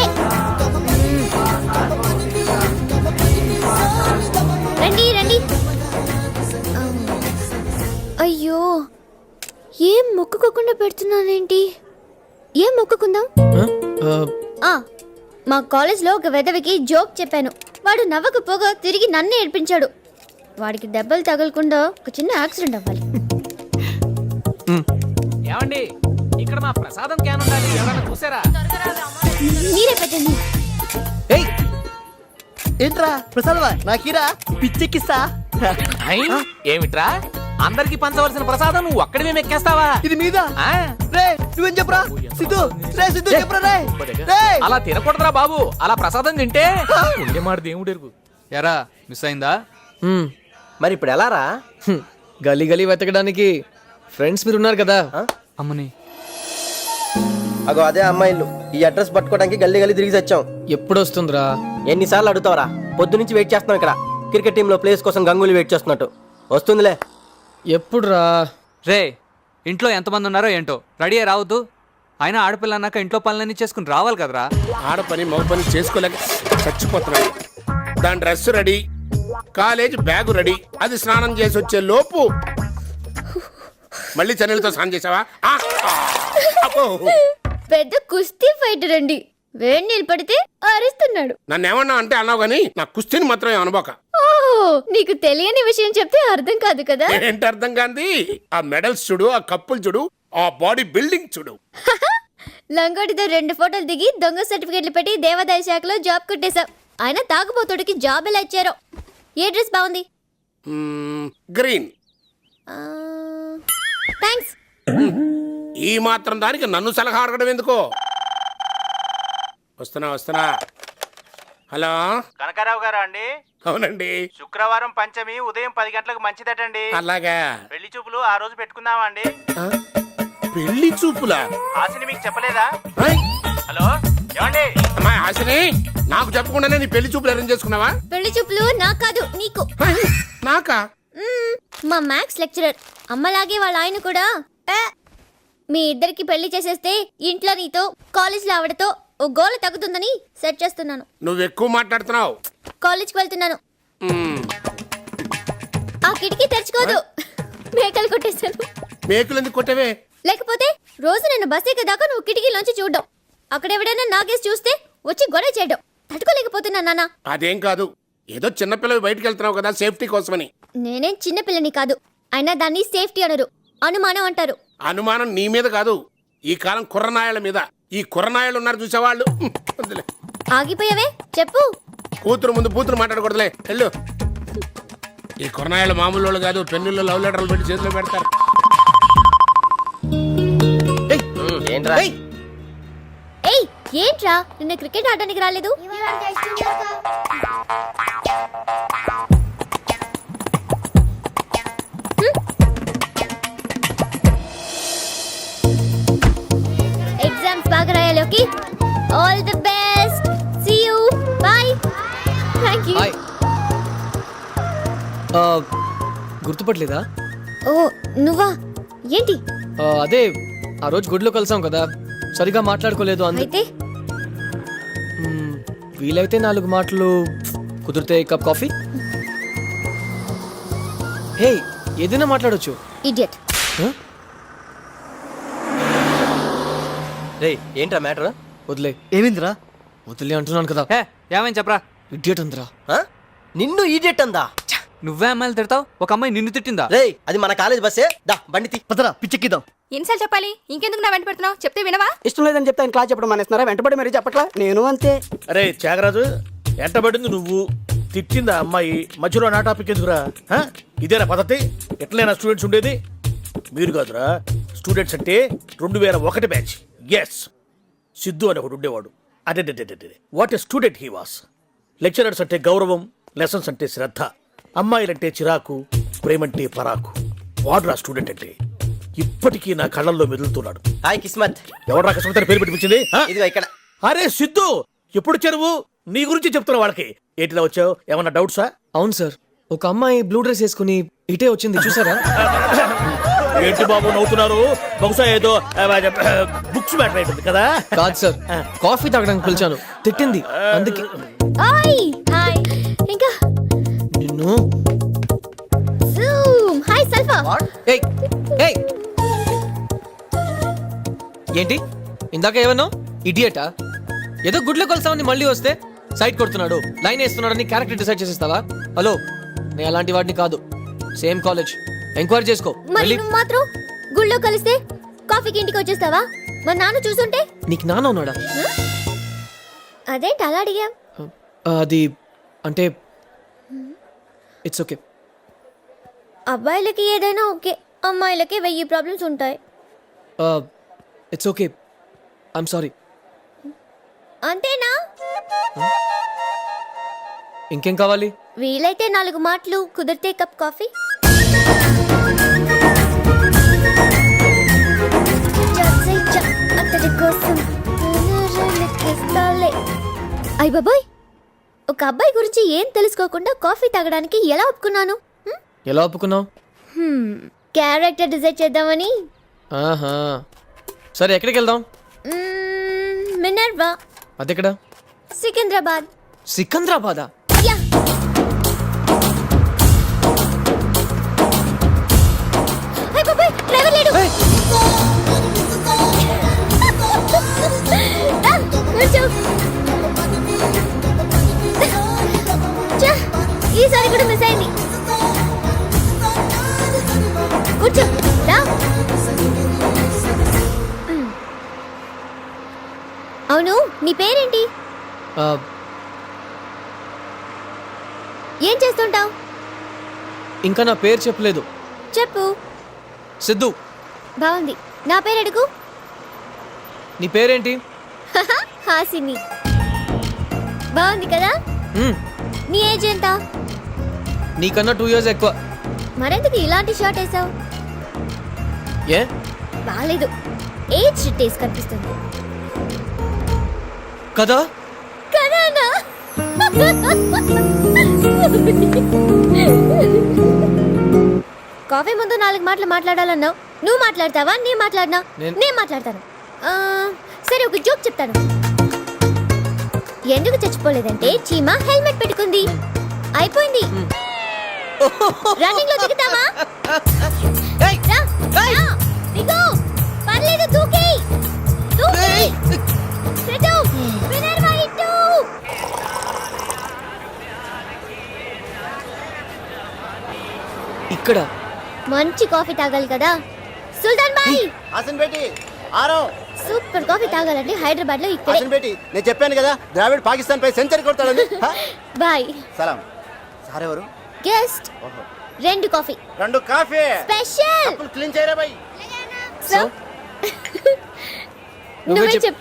రండి రండి. అయ్యో ఏం మొక్కుకోకుండా పెడుతున్నానేంటి? ఏం మొక్కుకుందాం? మా కాలేజ్లో ఒక వెధవికి జోక్ చెప్పాను. వాడు నవ్వకపోగా తిరిగి నన్ను ఏడ్పించాడు. వాడికి దెబ్బలు తగలకుండా ఒక చిన్న యాక్సిడెంట్ అవ్వాలి. ఏమండి ఇక్కడ మా ప్రసాదం క్యాన్ ఉండాలి, ఎవరైనా చూసారా? మీరే పెట్టండి. ఏంట్రా ప్రసాదవా నాకీరా పిచ్చెక్కిస్తా. ఏమిట్రా అందరికి పంచవలసిన ప్రసాదం నువ్వు ఒక్కడివే మెక్కేస్తావా? ఇది మీద ఆ? రే నువ్వేం చెప్పరా సిద్ధు. రే సిద్ధు చెప్పరా రే. అలా తినకూడదురా బాబు, అలా ప్రసాదం తింటే ఉండే మాట దేవుడు ఎరుగు. ఎరా మిస్ అయిందా? మరి ఇప్పుడు ఎలా రా? గలీ గలీ వెతకడానికి ఫ్రెండ్స్ మీరు ఉన్నారు కదా. అమ్మని అగో అదే అమ్మాయిలు. ఈ అడ్రస్ పట్టుకోవడానికి గల్లీ గల్లీ తిరిగి వచ్చాం. ఎప్పుడు వస్తుందిరా? ఎన్నిసార్లు అడుగుతావరా? పొద్దు నుంచి వెయిట్ చేస్తున్నాం ఇక్కడ. క్రికెట్ టీంలో ప్లేస్ కోసం గంగూలీ వెయిట్ చేస్తున్నట్టు. వస్తుందిలే. ఎప్పుడురా? రే ఇంట్లో ఎంతమంది ఉన్నారో ఏంటో రెడీ అయ్యి రావద్దు. అయినా ఆడపిల్ల అన్నాక ఇంట్లో పనులన్నీ చేసుకుని రావాలి కదరా. ఆడపని మగ పని చేసుకోలేక చచ్చిపోతున్నాడు. దాని dress ready, college bag ready. అది స్నానం చేసి వచ్చే లోపు మళ్ళీ చెన్నెలతో స్నానం చేసావా? పెద్ద కుస్తీ ఫైటర్ అండి. వేడి నీళ్ళు పడితే అరుస్తున్నాడు. నన్ను ఏమన్నా అంటే అన్నావు గానీ నా కుస్తీని మాత్రం అనుకోక. ఓహో నీకు తెలియని విషయం చెప్తే అర్థం కాదు కదా. ఏంటి అర్థం కాంది? ఆ మెడల్స్ చూడు, ఆ కప్పులు చూడు, ఆ బాడీ బిల్డింగ్ చూడు. లంగోటితో 2 ఫోటోలు దిగి దొంగ సర్టిఫికెట్లు పెట్టి దేవాదాయ శాఖలో జాబ్ కొట్టేశావు. ఆయన తాగుబోతుడికి జాబ్ ఎలా ఇచ్చారో. ఏ డ్రెస్ బాగుంది? గ్రీన్. థ్యాంక్స్. ఈ మాత్రం దానికి నన్ను సలహా అడగడం ఎందుకో? వస్తున్నా. హలో కనకారావు గారా అండి? అవునండి. శుక్రవారం పంచమి ఉదయం 10 గంటలకు మంచిదటండి. అలాగా. పెళ్లి చూపులు ఆ రోజు పెట్టుకుందామా అండి? పెళ్లి చూపులా? ఆశని మీకు చెప్పలేదా? ఏయ్, హలో ఏమండి? అమ్మాయి ఆశని నాకు చెప్పకుండానే నీ పెళ్లి చూపులు అరేంజ్ చేసుకున్నావా? పెళ్లి చూపులు నాకు కాదు నీకు. నాకా? మా మ్యాథ్స్ లెక్చరర్ అమ్మలాగే వాళ్ళ ఆయన కూడా మీ ఇద్దరికి పెళ్లి చేసేస్తే ఇంట్లో నీతో కాలేజ్లో ఆవిడతో ఓ గోల తగ్గుతుందని సెట్ చేస్తున్నాను. నువ్వు ఎక్కువ మాట్లాడుతున్నావు. కాలేజ్కి వెళ్తున్నాను. ఆ కిటికీ తెరుచుకోదు. మేకలు కొట్టేశాను. మేకులు ఎందుకు కొట్టవే? లేకపోతే రోజు నేను బస్ ఎక్కేదాకా నువ్వు కిటికీలోంచి చూడడం, అక్కడ ఎవడైనా నాగేసి చూస్తే వచ్చి గొడవ చేయడం తట్టుకోలేకపోతున్నా నాన్న. అదేం కాదు, ఏదో చిన్నపిల్లవి బయటికి వెళ్తున్నావు కదా సేఫ్టీ కోసమని. నేనేం చిన్నపిల్లని కాదు. అయినా దాన్ని సేఫ్టీ అనరు, అనుమానం అంటారు. అనుమానం నీ మీద కాదు, ఈ కాలం కుర్రనాయల మీద. ఈ కుర్రనాయలు ఉన్నారు చూసేవాళ్ళు. ఆగిపోయావే చెప్పు. కూతురు ముందు కూతురు మాట్లాడకూడదులే, వెళ్ళు. ఈ కుర్రనాయలు మామూలు వాళ్ళు కాదు. పెన్నుల్లో లవ్ లెటర్లు పెట్టి చేతిలో పెడతారు. ఏయ్ ఏంట్రా నిన్న క్రికెట్ ఆడడానికి రాలేదు? ఎగ్జామ్స్ బాగా రాయాలి. Okay all the best. See you bye. Thank you. గుర్తుపట్టలేదా? ఓ నువ్వా? ఏంటి? అదే ఆ రోజు గుడిలో కలిసాం కదా, సరిగా మాట్లాడుకోలేదు. అయితే వీలైతే 4 మాటలు, కుదిరితే కప్ కాఫీ. హే ఏదైనా మాట్లాడొచ్చు. ఇడియట్. రే ఏంట్రా మ్యాటర్? వదిలే. ఏమిందిరా? వదిలే అంటున్నాను కదా. ఏమని చెప్పరా? ఇడియట్ అందిరా. నిన్ను ఈడియట్ అందా? నువ్వే అమ్మాయిలు తిడతావు, ఒక అమ్మాయి నిన్ను తిట్టిందా? రే అది మన కాలేజ్ బస్సే. దా బండి పదరా పిచ్చెక్కిద్దాం. ఎన్నిసార్లు చెప్పాలి? ఇంకెందుకు నా వెంట పెడుతున్నావు? చెప్తే వినవా? ఇష్టం లేదని చెప్తే ఆయన క్లాస్ చెప్పడం మానేస్తున్నారా? వెంటబడి మరీ చెప్పట్లా? నేను అంతే. అరే త్యాగరాజు, ఎంటబడింది నువ్వు, తిట్టిందా అమ్మాయి, మధ్యలో నా టాపిక్ ఎందుకురా? ఇదేనా పద్ధతి? ఎట్లైనా స్టూడెంట్స్ ఉండేది? మీరు కాదురా స్టూడెంట్స్ అంటే 2001 బ్యాచ్. ఎస్, సిద్ధు అని ఒకడు ఉండేవాడు. అదే what a student he was. Lecturers అంటే గౌరవం, లెసన్స్ అంటే శ్రద్ధ, అమ్మాయిలంటే చిరాకు, ప్రేమంటే పరాకు. వాడురా స్టూడెంట్ అంటే. ఇప్పటికీ నా కళ్ళల్లో మెదులుతున్నాడు. హాయ్ కిస్మత్. ఎవరు కష్టపడి పేరు పెట్టించింది? ఇదిగో ఇక్కడ. అరే సిద్ధు, ఎప్పుడు చెరువు నీ గురించి చెప్తున్నా వాళ్ళకి. ఏంటిలా వచ్చావు? ఏమన్నా డౌట్సా? అవును సార్, ఒక అమ్మాయి బ్లూ డ్రెస్ వేసుకుని ఇటే వచ్చింది, చూసారా? ఏంటి బాబు నవ్వుతున్నారు? బహుశా ఏదో బుక్స్ మ్యాటర్ ఉంటుంది కదా. కాదు సార్, కాఫీ తాగడానికి పిలిచాను, తిట్టింది, అందుకే. హాయ్ హాయ్ ఇంకా నిన్ను జూమ్. Hi sulpha. ఏయ్ ఏయ్, ఏంటి ఇందాక ఏమన్నా ఇడియటా? ఏదో గుడ్లో కొలుసామని మళ్ళీ వస్తే సైట్ కొడుతున్నాడు, లైన్ వేస్తున్నాడని క్యారెక్టర్ డిసైడ్ చేసేస్తావా? హలో, నేను అలాంటి వాడిని కాదు. సేమ్ కాలేజ్, ఎంక్వైరీ చేసుకో. మరి నువ్వు మాత్రం గుళ్ళో కలిస్తే కాఫీకి ఇంటికి వచ్చేస్తావా? మరి నాన్న చూసుంటే? నీకు నాన్న ఉన్నాడా? అదేంటి అలా అడిగా? అది అంటే ఇట్స్ ఓకే. అబ్బాయిలకి ఏదైనా ఓకే, అమ్మాయిలకి 1000 ప్రాబ్లమ్స్ ఉంటాయి. It's okay, I'm sorry. అంతేనా? ఇంకేం కావాలి? వీలైతే 4 మాటలు, కుదిరితే కప్ కాఫీ. అతడి కోసం అయ్ బాబాయ్, ఒక అబ్బాయి గురించి ఏం తెలుసుకోకుండా కాఫీ తాగడానికి ఎలా ఒప్పుకున్నాను? ఎలా ఒప్పుకున్నావు? క్యారెక్టర్ డిసైడ్ చేద్దామని. ఆహా, సరే ఎక్కడికి వెళ్దాం? మినర్వా. అదెక్కడ? సికింద్రాబాద్. సికింద్రాబాదా? యా. అయ్ బాబాయ్, డ్రైవర్ లేడు. కూర్చో. ఛా, ఈసారి కూడా మిస్ అయింది. కూర్చో రా. అవును, నీ పేరేంటి? ఏం చేస్తుంటావు? ఇంకా నా పేరు చెప్పలేదు. చెప్పు. సిద్ధు. బాగుంది. నా పేరు అడుగు. నీ పేరేంటి? హాసిని. బాగుంది కదా? నీ ఏజ్ ఎంత? నీకన్నా 2 years ఎక్కువ. మరెందుకు ఇలాంటి షర్ట్ వేసావు? ఏ బాలేదు, ఏజ్ టేస్ట్ కనిపిస్తుంది కదా? కదానా? కాఫీ ముందు 4 మాటలు మాట్లాడాలన్నావు. నువ్వు మాట్లాడతావా? నేను మాట్లాడినా? నేను మాట్లాడతాను. సరే, ఒక జోక్ చెప్తాను. ఎందుకు చచ్చిపోలేదంటే చీమ హెల్మెట్ పెట్టుకుంది. అయిపోయింది. రన్నింగ్ లో దిగుతావా? దిగు. పర్లేదు, దూకేయ్. దూకేయ్. సెటు. వినర్వా ఇటు. ఇక్కడ మంచి కాఫీ తాగాలి కదా. సుల్తాన్ భాయ్, హాసన్ బేటీ ఆరో. సూపర్ కాఫీ తాగాలంటే హైదరాబాద్ లో ఇక్కడే. హాసన్ బేటీ, నేను చెప్పాను కదా ద్రావిడ్ పాకిస్తాన్ పై సెంచరీ కొడతాడని. బాయ్. సలాం. సార్ ఎవరు? Guest. 2 coffee. 2 coffee special. Full clean చేయరా బాయ్. సో నువ్వే చెప్పు.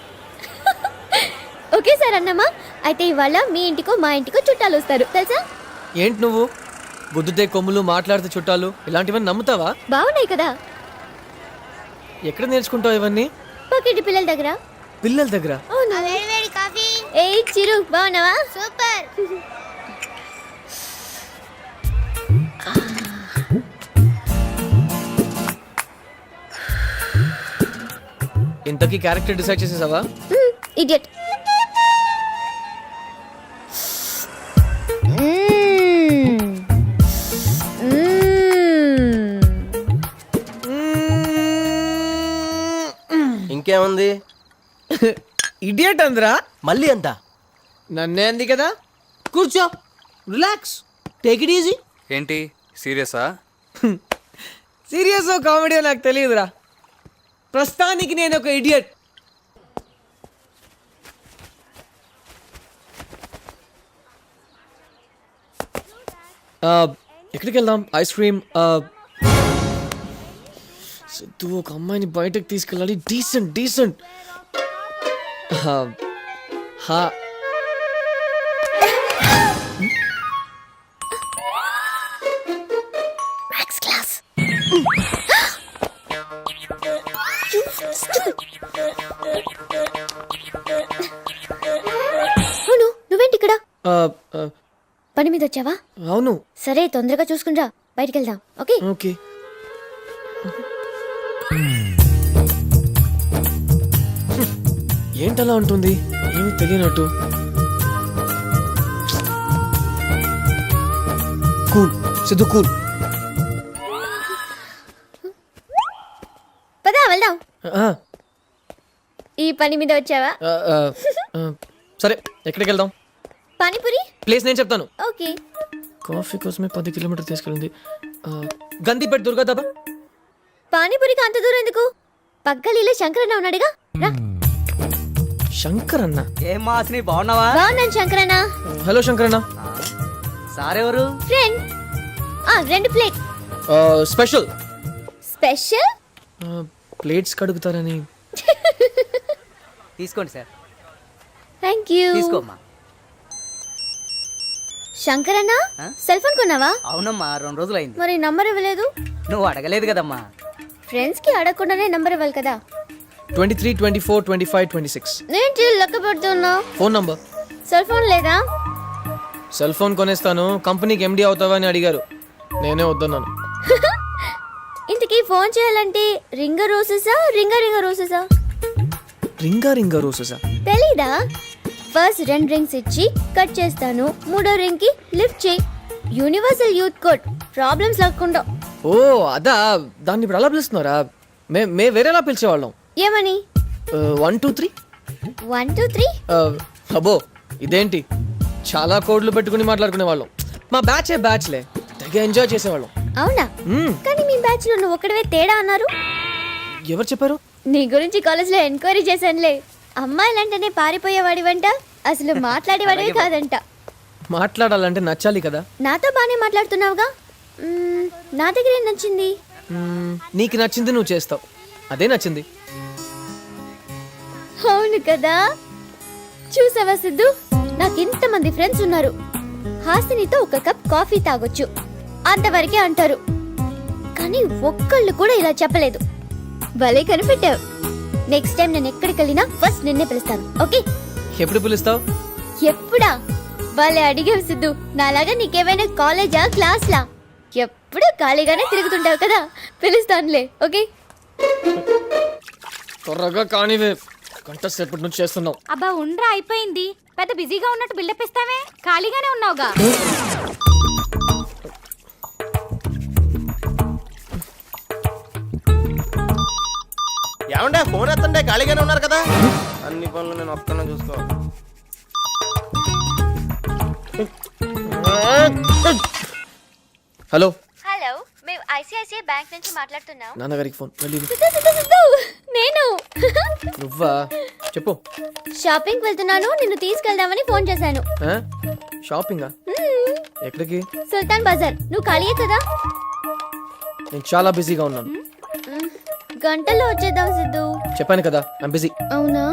ఓకే సార్ అన్నమా. అయితే ఇవాళ మీ ఇంటికో మా ఇంటికో చుట్టాలు వస్తారు, తెలుసా? ఏంటి నువ్వు గుద్దుతే కొమ్ములు, మాట్లాడితే చుట్టాలు, ఇలాంటివన్నీ నమ్ముతావా? బాగున్నాయి కదా. ఎక్కడ నేర్చుకుంటావు ఇవన్నీ? పక్కింటి పిల్లల దగ్గర. పిల్లల దగ్గర? ఏ చిరు, బాగున్నావా? సూపర్. ఇంతకీ క్యారెక్టర్ డిసైడ్ చేసేసావా? ఇడియట్. ఇంకేముంది? ఇడియట్ అందరా? మళ్ళీ అంతా నన్నే అంది కదా. కూర్చో, రిలాక్స్, టేక్ ఇట్ ఈజీ. ఏంటి సీరియసా? సీరియస్ కామెడీ నాకు తెలియదురా. ప్రస్తుతానికి నేను ఒక ఇడియట్. ఎక్కడికి వెళ్దాం? Ice cream. సిద్ధు, ఒక అమ్మాయిని బయటకు తీసుకెళ్ళాలి. డీసెంట్. హా మ్యాథ్స్ క్లాస్. అవును, నువ్వేంటి ఇక్కడ? ఆ, ఆ, పని మీద వచ్చావా? అవును. సరే, తొందరగా చూసుకుని రా, బయటికి వెళ్దాం. ఓకే? ఓకే. ఏంటలా ఉంటుంది? ఏమి తెలియనట్టు. Cool Siddhu, cool. పదా వెళ్దాం. ఆ, ఈ పని మీద వచ్చావా? ఆ, ఆ, ఆ, సరే ఎక్కడికి వెళ్దాం? పానీపూరి. ప్లేస్ నేను చెప్తాను. ఓకే. కాఫీ కోసమే 10 కిలోమీటర్ తీసుకెళ్ళింది. గందిపేట దుర్గా దాబా. పానీపూరికి అంత దూరం ఎందుకు? పక్కలీలో శంకరన్న ఉన్నాడుగా, రా. శంకర్ అన్న. ఏం మాసిని బాగున్నావా? బాగున్నాను శంకరన్న. హలో శంకర్ అన్న. సార్ ఎవరు? Friend. 2 plate. Special. Special? Plates కడుగుతారని. తీసుకోండి సార్. Thank you. తీసుకోమ్మా. శంకరన్న, సెల్ ఫోన్ కొన్నావా? అవునమ్మా, 2 రోజులైంది. మరి నంబర్ ఇవ్వలేదు? నువ్వు అడగలేదు కదమ్మా. ఫ్రెండ్స్ కి అడగకుండానే నంబర్ ఇవ్వాలి కదా. 23, 24, 25, 26. ఏంటి లెక్క పెడుతున్నా? Phone number. సెల్ ఫోన్ లేదా? సెల్ ఫోన్ కొనేస్తాను, కంపెనీకి ఎండి అవుతావా అని అడిగారు, నేనే వద్దన్నాను. ఇంతకీ ఫోన్ చేయాలంటే రింగ రోసెసా రింగ రోసెసా? రింగా రింగా రోజుసా? తెలీదా? ఫస్ట్ 2 రింగ్స్ ఇచ్చి కట్ చేస్తాను, 3వ రింగ్ కి లిఫ్ట్ చేయి. యూనివర్సల్ యూత్ కోడ్, ప్రాబ్లమ్స్ లేకుండా. ఓ అదా, దాన్ని ఇప్పుడు అలా పిలుస్తున్నారా? మే వేరేలా పిలిచేవాళ్ళం. ఏమని? 1 2 3. 1 2 3. అబ్బో ఇదేంటి, చాలా కోడ్లు పెట్టుకుని మాట్లాడుకునే వాళ్ళం. మా బ్యాచ్లే తెగ ఎంజాయ్ చేసేవాళ్ళం. అవునా? కానీ మీ బ్యాచ్ లో నువ్వు ఒక్కడవే తేడా అన్నారు. ఎవరు చెప్పారు? నీ గురించి కాలేజ్ లో ఎంక్వైరీ చేశానులే. అమ్మాయిలంటేనే పారిపోయేవాడి వంట, అసలు మాట్లాడేవాడివే కాదంట. మాట్లాడాలంటే నచ్చాలి కదా. నాతో బానే మాట్లాడుతున్నావుగా. నా దగ్గర ఏం నచ్చింది? నీకు నచ్చింది నువ్వు చేస్తావు, అదే నచ్చింది. అవును కదా. చూసావా సిద్ధు, నాకు ఇంతమంది ఫ్రెండ్స్ ఉన్నారు. హాసినితో ఒక కప్ కాఫీ తాగొచ్చు, అంతవరకే అంటారు. కానీ ఒక్కళ్ళు కూడా ఇలా చెప్పలేదు. భలే కనిపెట్టావు. నెక్స్ట్ టైం నేను ఎక్కడికి వెళ్ళినా ఫస్ట్ నిన్నే పిలుస్తాను. ఓకే? ఎప్పుడు పిలుస్తావు? ఎప్పుడా? భలే అడిగావు సిద్ధు. నాలాగా నీకేమైనా కాలేజా క్లాస్లా? ఎప్పుడు ఖాళీగానే తిరుగుతుంటావు కదా, పిలుస్తానులే. ఓకే? త్వరగా కానివే, గంట సేపటి నుంచి చేస్తున్నావు. అబ్బా ఉండ్రా, అయిపోయింది. పెద్ద బిజీగా ఉన్నట్టు బిల్డప్ ఇస్తావే, ఖాళీగానే ఉన్నావుగా. ఏమంటే ఫోన్ ఎత్తండి, ఖాళీగానే ఉన్నారు కదా. అన్ని పనులు నేను ఒక్కనే చూసుకో. హలో. హలో, మేము ఐసిఐసిఐ బ్యాంక్ నుంచి మాట్లాడుతున్నాం. నాన్నగారికి ఫోన్. నేను. నువ్వా? చెప్పు. షాపింగ్ వెళ్తున్నాను, నిన్ను తీసుకెళ్దామని ఫోన్ చేశాను. షాపింగా? ఎక్కడికి? సుల్తాన్ బజార్. నువ్వు ఖాళీయే కదా? నేను చాలా బిజీగా ఉన్నాను. గంటల్లో వచ్చేద్దాం సిద్ధు. చెప్పాను కదా, ఐమ్ బిజీ. అవునా?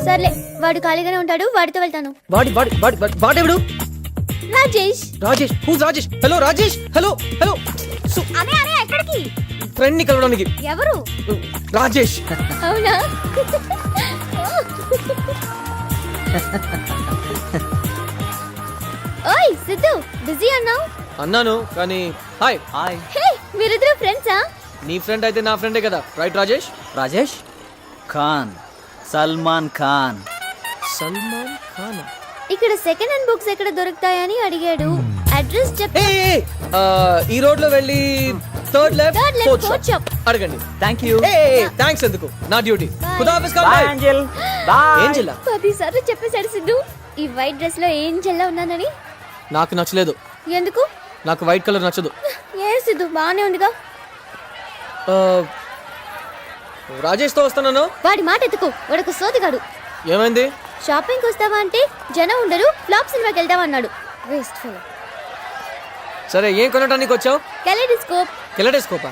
సర్లే, వాడు ఖాళీగానే ఉంటాడు, వాడితో వెళ్తాను. వాడెవడు? Rajesh. Who's Rajesh? Hello Rajesh. Hello. అరే అరే, ఎక్కడికి? ఫ్రెండ్ ని కలవడానికి. ఎవరు? రాజేష్. అవునా? ఓయ్ సిద్ధు, బిజీ అన్నాను కానీ. హాయ్. హే, మీరిద్దరు ఫ్రెండ్సా? నీ ఫ్రెండ్ అయితే నా ఫ్రెండే కదా, రైట్ రాజేష్? రాజేష్ ఖాన్, సల్మాన్ ఖాన్. సల్మాన్ ఖాన్. ఇక్కడ సెకండ్ హ్యాండ్ బుక్స్ ఎక్కడ దొరుకుతాయని అడిగాడు. అడ్రస్ చెప్పు. ఈ రోడ్ లో వెళ్ళి third left, fourth fourth shop అడగండి. Thank you. థ్యాంక్స్ ఎందుకు, నా డ్యూటీ. ఖుదాఫిజ్. Angel boy. ఏంజెలా? 10 సార్లు చెప్పేశాడు సిద్ధు ఈ వైట్ డ్రెస్ లో ఏం చెల్లా ఉన్నానని. నాకు నచ్చలేదు. ఎందుకు? నాకు వైట్ కలర్ నచ్చదు. ఏ సిద్ధు, బానే ఉందిగా. రాజేష్ తో వస్తున్నాను. వాడి మాట ఎత్తుకు, వాడొక సోదిగాడు. ఏమైంది? షాపింగ్ వస్తావా అంటే జనం ఉండరు, ఫ్లాప్ సినిమాకి వెళ్దామన్నాడు. Waste fellow. సరే, ఏం కొనడానికి వచ్చావు? కెలెడోస్కోప్. కెలెడోస్కోపా?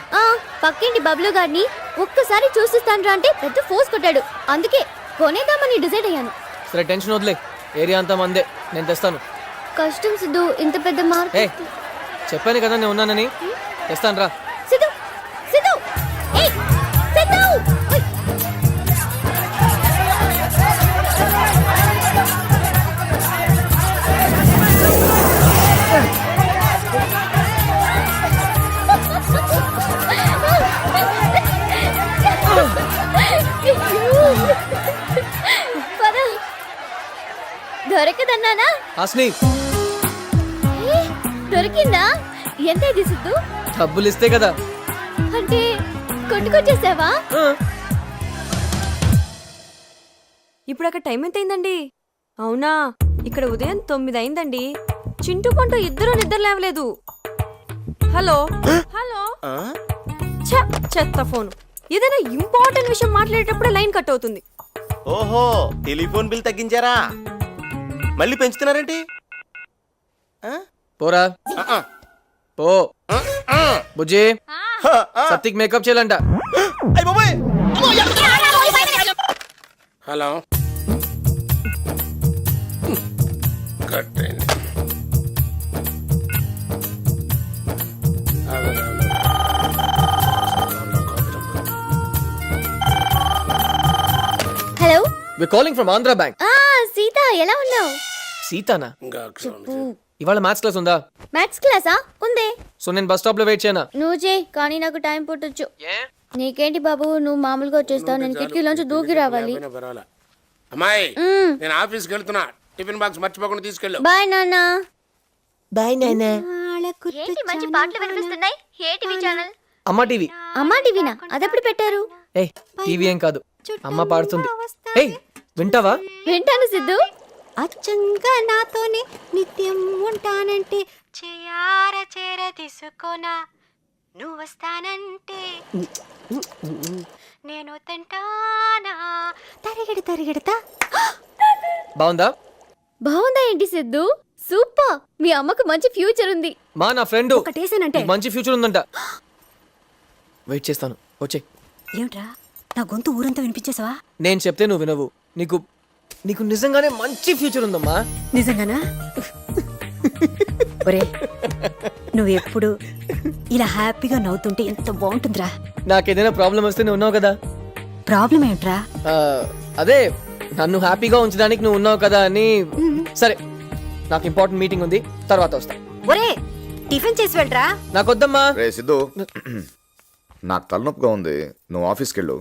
పక్కింటి బబ్లు గారిని ఒక్కసారి చూసిస్తాను రా అంటే పెద్ద ఫోర్స్ కొట్టాడు. అందుకే కొనేద్దామని డిసైడ్ అయ్యాను. సరే టెన్షన్ వదిలే, ఏరియా అంతా మందే, నేను తెస్తాను. కష్టం సిద్ధు, ఇంత పెద్ద ఏ మార్కెట్. చెప్పాను కదా నేను ఉన్నానని, తెస్తాను రా. సిద్ధు సిద్ధు ఏయ్ సిద్ధు ఓయ్. పద. దొరకదన్నానా? హాస్ని, ఏ, దొరికిందా? ఎంత ఇది సిద్ధు? డబ్బులు ఇస్తే కదా. అంటే కొట్టుకొచ్చేసావా? ఆ, ఇప్పుడు అక్కడ టైం ఎంత అయిందండి? అవునా, ఇక్కడ ఉదయం 9 అయిందండి. చింటూ పంటూ ఇద్దరు నిద్ర లేవలేదు. హలో హలో, ఛ, చెత్త ఫోన్. ఏదైనా ఇంపార్టెంట్ విషయం మాట్లాడేటప్పుడే లైన్ కట్ అవుతుంది. ఓహో, టెలిఫోన్ బిల్ తగ్గించారా? మళ్ళీ పెంచుతున్నారేంటి? పోరా పో. బుజ్జి, సత్తికి మేకప్ చేయాలంట. హలో కట్టండి. Hello. We calling from Andhra bank. Sita ఎలా ఉన్నావు? సీతానా? ఇంకా అక్షరం. ఇవాళ మ్యాథ్స్ క్లాస్ ఉందా? మ్యాథ్స్ క్లాసా? ఉందే. సో నేను బస్ స్టాప్ లో వెయిట్ చేయనా? నువ్వు చేయి, కానీ నాకు టైం పుట్టొచ్చు. నీకేంటి బాబు, నువ్వు మామూలుగా వచ్చేస్తావు, నేను కిటికీలోంచి దూకి రావాలి. పోయినా పర్వాలా. అమ్మాయి, నేను ఆఫీస్కి వెళ్తున్నా. టిఫిన్ బాక్స్ మర్చిపోకుండా తీసుకెళ్ళు. బాయ్ నాన్న. బాయ్ నాన్న. ఏంటి మంచి పాటలు వినిపిస్తున్నాయి? ఏ టీవీ ఛానల్? అమ్మ టీవీ. అమ్మా టీవీనా? అదెప్పుడు పెట్టారు? ఏ టీవీ ఏం కాదు, అమ్మ పాడుతుంది. ఏయ్ వింటావా? వింటాను సిద్ధు. అచ్చంగా నాతోనే నిత్యం ఉంటానంటే చేయార చేర తీసుకోనా, నువ్వు వస్తానంటే నేను తింటానా, తరిగెడు తరిగెడతా. బాగుందా? బాగుందా ఏంటి సిద్ధు? సూపర్. మీ అమ్మకు మంచి ఫ్యూచర్ ఉంది. మా నా ఫ్రెండ్ ఒకటేసానంటే మంచి ఫ్యూచర్ ఉందంట. వెయిట్ చేస్తాను, వచ్చే. ఏమిట్రా, నా గొంతు ఊరంతా వినిపించేసావా? నేను చెప్తే నువ్వు వినవు. నీకు నీకు నిజంగానే మంచి ఫ్యూచర్ ఉందమ్మా. నిజంగానా? ఒరే, నువ్వు ఎప్పుడు ఇలా హ్యాపీగా నవ్వుతుంటే ఎంత బాగుంటుందిరా. నాకేదైనా ప్రాబ్లం వస్తే నువ్వు ఉన్నావు కదా. ప్రాబ్లం ఏంట్రా? ఆ, అదే నన్ను హ్యాపీగా ఉంచడానికి నువ్వు ఉన్నావు కదా అని. సరే, నాకు ఇంపార్టెంట్ మీటింగ్ ఉంది, తర్వాత వస్తా. ఒరే, టిఫిన్ చేసి వెళ్ళరా. నాకొద్దమ్మా. రే సిద్ధు, నాకు తలనొప్పిగా ఉంది, నువ్వు ఆఫీస్కి వెళ్ళు.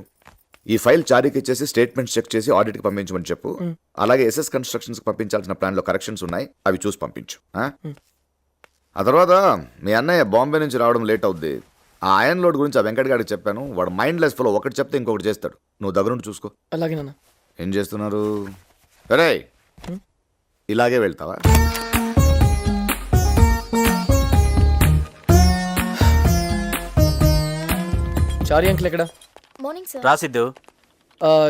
ఈ ఫైల్ చారీకి ఇచ్చేసి స్టేట్మెంట్స్ చెక్ చేసి ఆడిట్కి పంపించమని చెప్పు. అలాగే ఎస్ఎస్ కన్స్ట్రక్షన్స్కి పంపించాల్సిన ప్లాన్లో కరెక్షన్స్ ఉన్నాయి, అవి చూసి పంపించు. ఆ తర్వాత మీ అన్నయ్య బాంబే నుంచి రావడం లేట్ అవుద్ది. ఆ ఐరన్ లోడ్ గురించి ఆ వెంకట్ గారికి చెప్పాను. వాడు మైండ్ లెస్ ఫలో, ఒకటి చెప్తే ఇంకొకటి చేస్తాడు. నువ్వు దగ్గరుండి చూసుకో. అలాగే నాన్న. ఏం చేస్తున్నారు? సరే, ఇలాగే వెళ్తావా? చారి అంకుల్ ఎక్కడ? Morning sir. రాసిద్దు,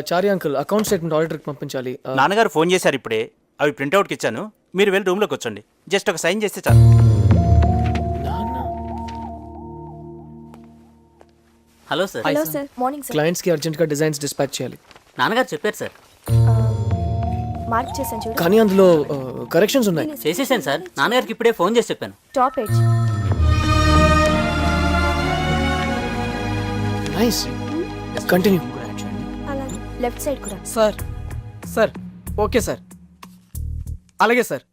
చారి అంకుల్ అకౌంట్ స్టేట్మెంట్ ఆడిటర్కి పంపించాలి. నాన్నగారు ఫోన్ చేశారు ఇప్పుడే. అవి ప్రింట్అవుట్కి ఇచ్చాను. మీరు వెళ్ళి రూమ్లోకి వచ్చండి. జస్ట్ ఒక సైన్ చేస్తే చాలు. Hello sir. Hello sir. Morning sir. క్లయింట్స్కి అర్జెంట్గా డిజైన్స్ డిస్పాచ్ చేయాలి. నాన్నగారు చెప్పారు సార్. మార్క్ చేశాను చూడు. కానీ అందులో కరెక్షన్స్ ఉన్నాయి. చేసేసాను సార్. నాన్నగారికి ఇప్పుడే ఫోన్ చేసి చెప్పాను. Top edge. Nice, continue. అలాగే లెఫ్ట్ సైడ్ కూడా. సార్ సార్ ఓకే సార్, అలాగే సార్.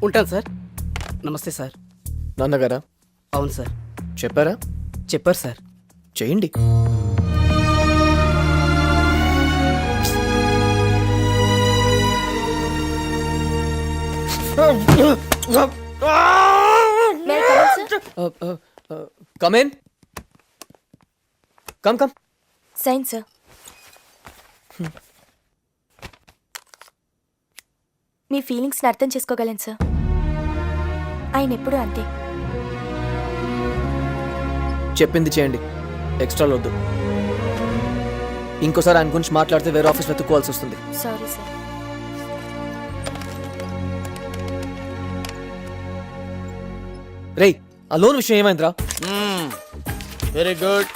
ఉంటాను సార్. నమస్తే సార్. నాన్నగారా? అవును సార్. చెప్పారా? చెప్పారు సార్. చేయండి. Come in. Come come. Sign sir. మీ ఫీలింగ్స్ని అర్థం చేసుకోగలను సార్. ఆయన ఎప్పుడూ అంతే. చెప్పింది చేయండి, ఎక్స్ట్రా వద్దు. ఇంకోసారి ఆయన గురించి మాట్లాడితే వేరే ఆఫీస్ వెతుక్కోవాల్సి వస్తుంది. Sorry sir. రేయ్, ఆ లోన్ విషయం ఏమైందిరా? Very good.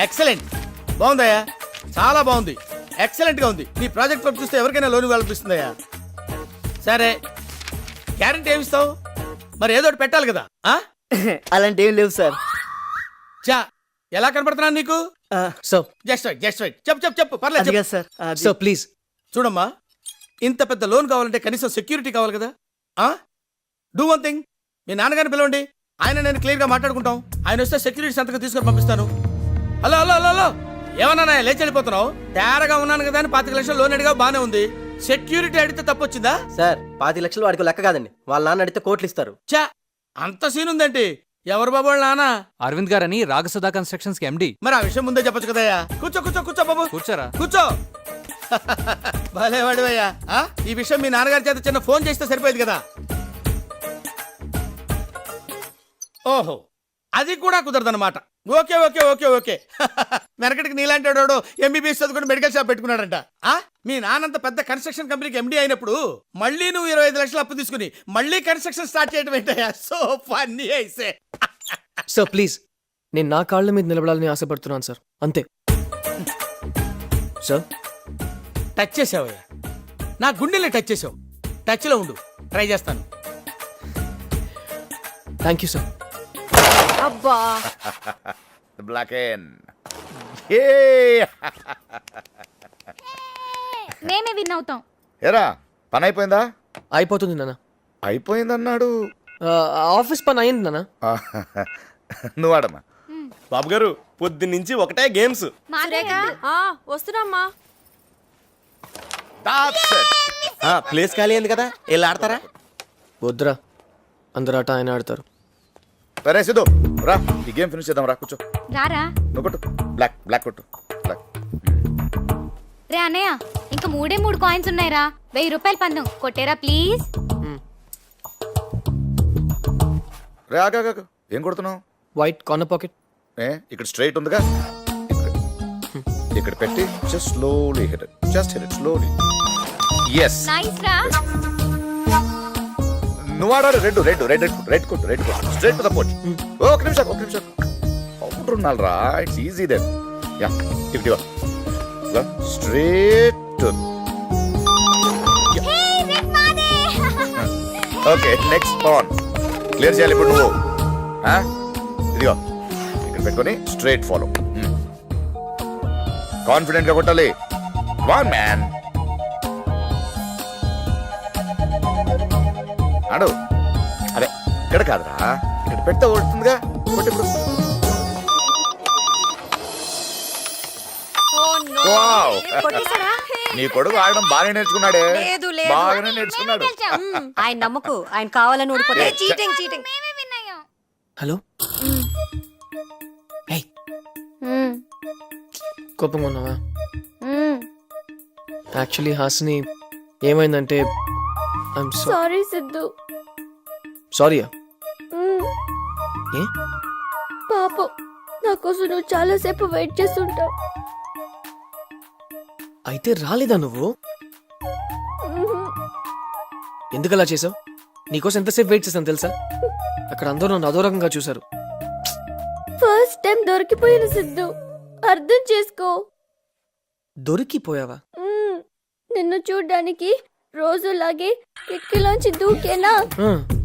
ఎక్సలెంట్. బాగుందయ్యా, చాలా బాగుంది, ఎక్సలెంట్ గా ఉంది. నీ ప్రాజెక్ట్ వర్క్ చూస్తే ఎవరికైనా లోన్ ఇవ్వాలనిపిస్తుందయ్యా. సరే, గ్యారంటీ ఏమిస్తావు? మరి ఏదో ఒకటి పెట్టాలి కదా. అలాంటి ఏం లేవు సార్. చా, ఎలా కనపడుతున్నాను నీకు? Sir just right, just right. చెప్పు పర్లేదు చెప్పు. Sir sir please. చూడమ్మా, ఇంత పెద్ద లోన్ కావాలంటే కనీసం సెక్యూరిటీ కావాలి కదా. డూ వన్ థింగ్, మీ నాన్నగారిని పిలవండి, ఆయన నేను క్లియర్ గా మాట్లాడుకుంటాం. ఆయన వస్తే సెక్యూరిటీ సంతకం తీసుకొని పంపిస్తాను. హలో హలో హలో హలో, ఏమన్నా లేచి వెళ్ళిపోతున్నావు? తేరగా ఉన్నాను కదా అని 25 లక్షలు లోన్ అడిగా, బానే ఉంది. సెక్యూరిటీ అడిగితే తప్పొచ్చిందా? సార్ 25 లక్షలు వాడికి లెక్క కాదండి, వాళ్ళ నాన్న అడిగితే కోట్లు ఇస్తారు. చా, అంత సీన్ ఉందేంటి? ఎవరు బాబు వాళ్ళ నాన్న? అరవింద్ గారని రాగసుధా కన్స్ట్రక్షన్స్ కి ఎండి. మరి ఆ విషయం ముందే చెప్పొచ్చు కదయ్యా. కూర్చో కూర్చో కూర్చో బాబు, కూర్చోరా. కూర్చో. భలే వాడివయ్యా. ఈ విషయం మీ నాన్నగారి చేత చిన్న ఫోన్ చేస్తే సరిపోయేది కదా. ఓహో, అది కూడా కుదరదన్నమాట. Okay okay okay okay. వెనకటికి నీలాంటి వాడు ఎంబీబీఎస్ చదువుకుని మెడికల్ షాప్ పెట్టుకున్నాడంట. మీ నాన్నంత పెద్ద కన్స్ట్రక్షన్ కంపెనీకి ఎండీ అయినప్పుడు మళ్ళీ నువ్వు 25 లక్షలు అప్పు తీసుకుని మళ్ళీ కన్స్ట్రక్షన్ స్టార్ట్ చేయడం ఏంటయ్యా? సో ఫన్నీ అయితే. సార్ ప్లీజ్, నేను నా కాళ్ళ మీద నిలబడాలని ఆశపడుతున్నాను సార్, అంతే. సార్ టచ్ చేసావయ్యా, నా గుండెల్ని టచ్ చేసావు. టచ్లో ఉండు, ట్రై చేస్తాను. Thank you sir. అబ్బా, బ్లాక్ అండ్ మేమే విన్ అవుతాం. ఏరా, పని అయిపోయిందా? అయిపోతుంది నాన్న. అయిపోయిందన్నాడు. ఆఫీస్ పని అయింది నాన్న. నువ్వు ఆడమ్మా. బాబు గారు పొద్దున్నుంచి ఒకటే గేమ్స్. వస్తున్నామ్మా. ప్లేస్ ఖాళీ అయింది కదా, వెళ్ళి ఆడతారా? వద్దురా, అందరు ఆట ఆయన ఆడతారు. సరే సిద్ధు, రా ఈ గేమ్ ఫినిష్ చేద్దాం. రా కూర్చో. రారా నువ్వు కొట్టు, బ్లాక్ కొట్టు. బ్లాక్. రే అన్నయ్య, ఇంకా 3 కాయిన్స్ ఉన్నాయిరా. 1000 రూపాయలు పందెం కొట్టేరా ప్లీజ్. రే ఆగా, ఏం కొడుతున్నావు? White corner pocket. ఇక్కడ స్ట్రైట్ ఉందిగా, ఇక్కడ పెట్టి just slowly hit it, just hit it slowly. yes nice రా. నువ్వు ఆడాలి. రెడ్ కొట్టు స్ట్రైట్ టు ద పోచ్. ఒక నిమిషం అవుట్ ఉన్నాను రా. It's easy then. Yeah, if straight to. Okay, next pan clear చేయాలి ఇప్పుడు నువ్వు. ఇదిగో ఇక్కడ పెట్టుకొని స్ట్రైట్ ఫాలో. కాన్ఫిడెంట్ గా కొట్టాలి. వన్ మ్యాన్ ఆడు. అరే ఇక్కడ కాదురా, ఇక్కడ పెడితే ఓడుతుందిగా. కొట్టి ఇప్పుడు. వావ్, నీ కొడుకు ఆడడం బాగానే నేర్చుకున్నాడే. బాగానే నేర్చుకున్నాడు. ఆయన నమ్మకు, ఆయన కావాలని ఓడిపోతే చీటింగ్. హలో, కోపంగా ఉన్నావా? యాక్చువల్లీ హాసిని ఏమైందంటే, ఐఎమ్ సారీ సిద్ధు. సారీయా? ఏ? పాపం, నా కోసం నువ్వు చాలా సేపు వెయిట్ చేస్తుంటావు. అయితే రాలేదా నువ్వు? ఎందుకు అలా చేసావు? నీకోసం ఎంతసేపు వెయిట్ చేశాను తెలుసా? అక్కడ అందరూ నన్ను అదో రకంగా చూశారు. ఫస్ట్ టైం దొరికిపోయిన సిద్ధు, అర్థం చేసుకో. దొరికిపోయావా? నిన్ను చూడ్డానికి రోజులాగే కిటికీలోంచి దూకేనా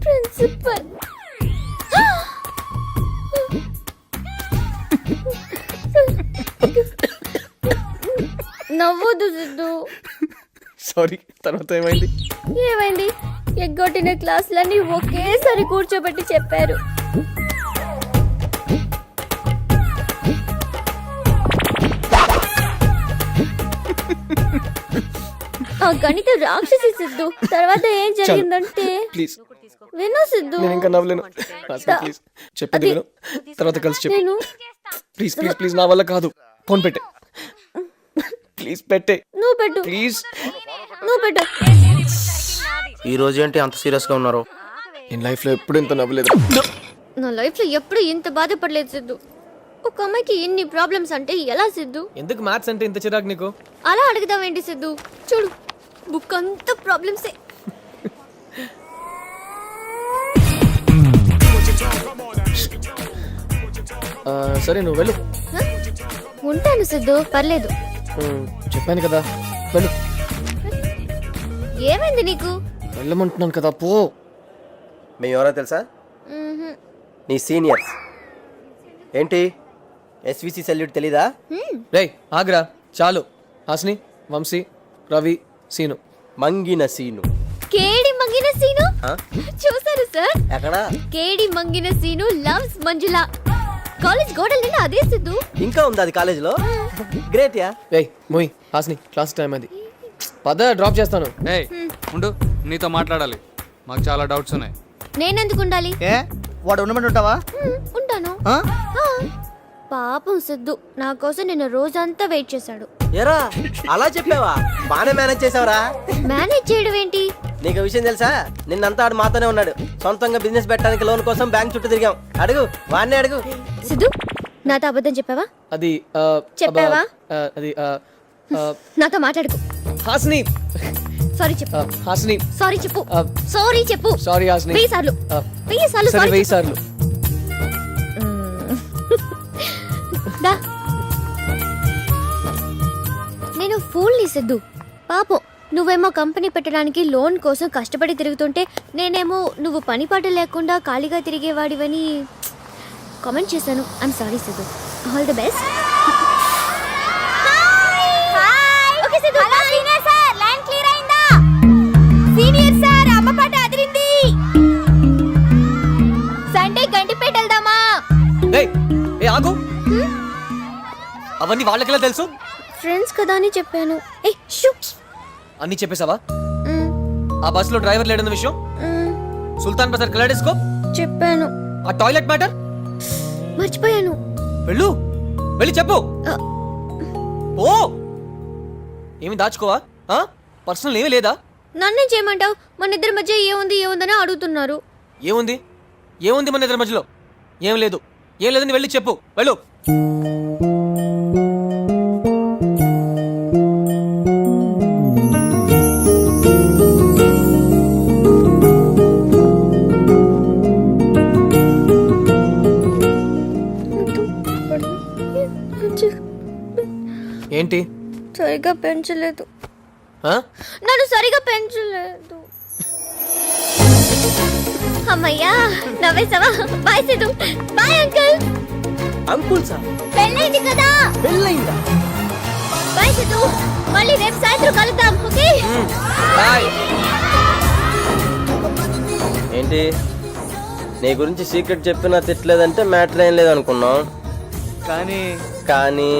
ప్రిన్సిపల్. నవ్వొద్దు సిద్ధు. సారీ. తర్వాత ఏమైంది? ఏమైంది? ఎగ్గొట్టిన క్లాసులన్నీ ఒకేసారి కూర్చోబెట్టి చెప్పారు. ఆ గణిత రాక్షసి సిద్ధు. తర్వాత ఏం జరిగిందంటే, ప్లీజ్ విను సిద్ధు. నేను ఇంకా నవ్వలేను. ప్లీజ్ చెప్పేది విను, తర్వాత కలిసి చెప్పు. నేను ప్లీజ్ నా వల్ల కాదు. ఫోన్ పెట్టే, ప్లీజ్ పెట్టే. నువ్వు పెట్టు ప్లీజ్. నువ్వు పెట్టు. ఈ రోజు ఏంటి అంత సీరియస్ గా ఉన్నారు? నేను లైఫ్ లో ఎప్పుడు ఇంత నవ్వలేదు. నా లైఫ్ లో ఎప్పుడు ఇంత బాధపడలేదు సిద్ధు. ఒక అమ్మాయికి ఇన్ని ప్రాబ్లమ్స్ అంటే ఎలా సిద్ధు? ఎందుకు మ్యాథ్స్ అంటే ఇంత చిరాకు నీకు? అలా అడుగుదావేంటి సిద్ధు? చూడు, బుక్ అంతా ప్రాబ్లమ్సే. సరే నువ్వు వెళ్ళు. ఉంటాను సిద్ధు, పర్లేదు. చెప్పాను కదా వెళ్ళు. ఏమైంది నీకు? వెళ్ళమంటున్నాను కదా పో. మేము ఎవరో తెలుసా? మ్మ్హ్మ్. నీ సీనియర్స్. ఏంటి ఎస్విసి సెల్యూట్ తెలీదా? రేయ్ ఆగ్రా చాలు. హాస్ని, వంశీ, రవి, సీను. మంగిన సీను. కేడి మంగిన సీను చూసారు సార్? ఎక్కడా? కేడి మంగిన సీను లవ్స్ మంజుల. కాలేజ్ గోడల నిన్న అదే సిద్ధు. ఇంకా ఉంది అది కాలేజీలో? Great ya. రేయ్ మోయ్, హాస్ని క్లాస్ టైం అది. పద డ్రాప్ చేస్తాను. ఏయ్ ఉండు, నీతో మాట్లాడాలి. మాకు చాలా డౌట్స్ ఉన్నాయి. నేనెందుకు ఉండాలి? వాడు ఉండమంటే ఉంటావా? ఉంటాను. ఆ. పాపం సిద్ధు నా కోసం నిన్న రోజంతా వెయిట్ చేశాడు. ఎరా అలా చెప్పావా? బానే మేనేజ్ చేసావురా. మేనేజ్ చేయడం ఏంటి? నీకు విషయం తెలుసా? నిన్నంతా ఆడు మాతోనే ఉన్నాడు. సొంతంగా బిజినెస్ పెట్టడానికి లోన్ కోసం బ్యాంక్ చుట్టూ తిరిగాం. అడుగు, వాడిని అడుగు. సిద్ధు నాతో అబద్ధం చెప్పావా? అది చెప్పావా? అది నాతో మాట్లాడుకో. హాస్ని సారీ చెప్పు. హాస్ని సారీ చెప్పు. సారీ చెప్పు. సారీ హాస్ని. 1000 సార్లు. 1000 సార్లు సరే సారీ 1000 సార్లు. దా. నేను ఫూల్ని సిద్ధు. పాపం నువ్వేమో కంపెనీ పెట్టడానికి లోన్ కోసం కష్టపడి తిరుగుతుంటే నేనేమో నువ్వు పని పాట లేకుండా ఖాళీగా తిరిగేవాడివని కామెంట్ చేశాను. I'm sorry Siddhu. All the best. Okay Siddhu. Hello senior sir, line clear అయిందా? సీనియర్ సార్ అమ్మపాట అదిరింది. సండే గంటిపేట వెళ్దామా? ఏయ్ ఏ ఆగు. అవన్నీ వాళ్ళకెలా తెలుసు? ఫ్రెండ్స్ కదా అని చెప్పాను. ఏ షూ. అన్నీ చెప్పేశావా? ఆ బస్సులో డ్రైవర్ లేడన్న విషయం, సుల్తాన్ బజార్ కలాడేసుకో చెప్పాను. ఆ టాయిలెట్ మ్యాటర్ మర్చిపోయాను. వెళ్ళు, వెళ్ళి చెప్పు. ఆ. ఓ ఏమి దాచుకోవా? పర్సనల్ ఏమీ లేదా? నన్నేం చేయమంటావు? మన ఇద్దరి మధ్య ఏముందని అడుగుతున్నారు. ఏముంది ఏముంది మన ఇద్దరి మధ్యలో? ఏం లేదు, ఏం లేదని వెళ్ళి చెప్పు. వెళ్ళు. ఏంటి? సరిగా పెంచలేదు. ఆ? నన్ను సరిగా పెంచలేదు. అమ్మయ్యా నవ్వేసావా? Bye Siddhu. Bye uncle. Uncle sir పెళ్ళైంది కదా? పెళ్ళయిందా? బాయ్ సిద్ధు. మళ్ళీ రేపు సాయంత్రం కలుద్దాం. Okay bye. ఏంటి నీ గురించి సీక్రెట్ చెప్పినా తిట్టలేదంటే మ్యాటర్ ఏం లేదనుకున్నాం. కానీ కానీ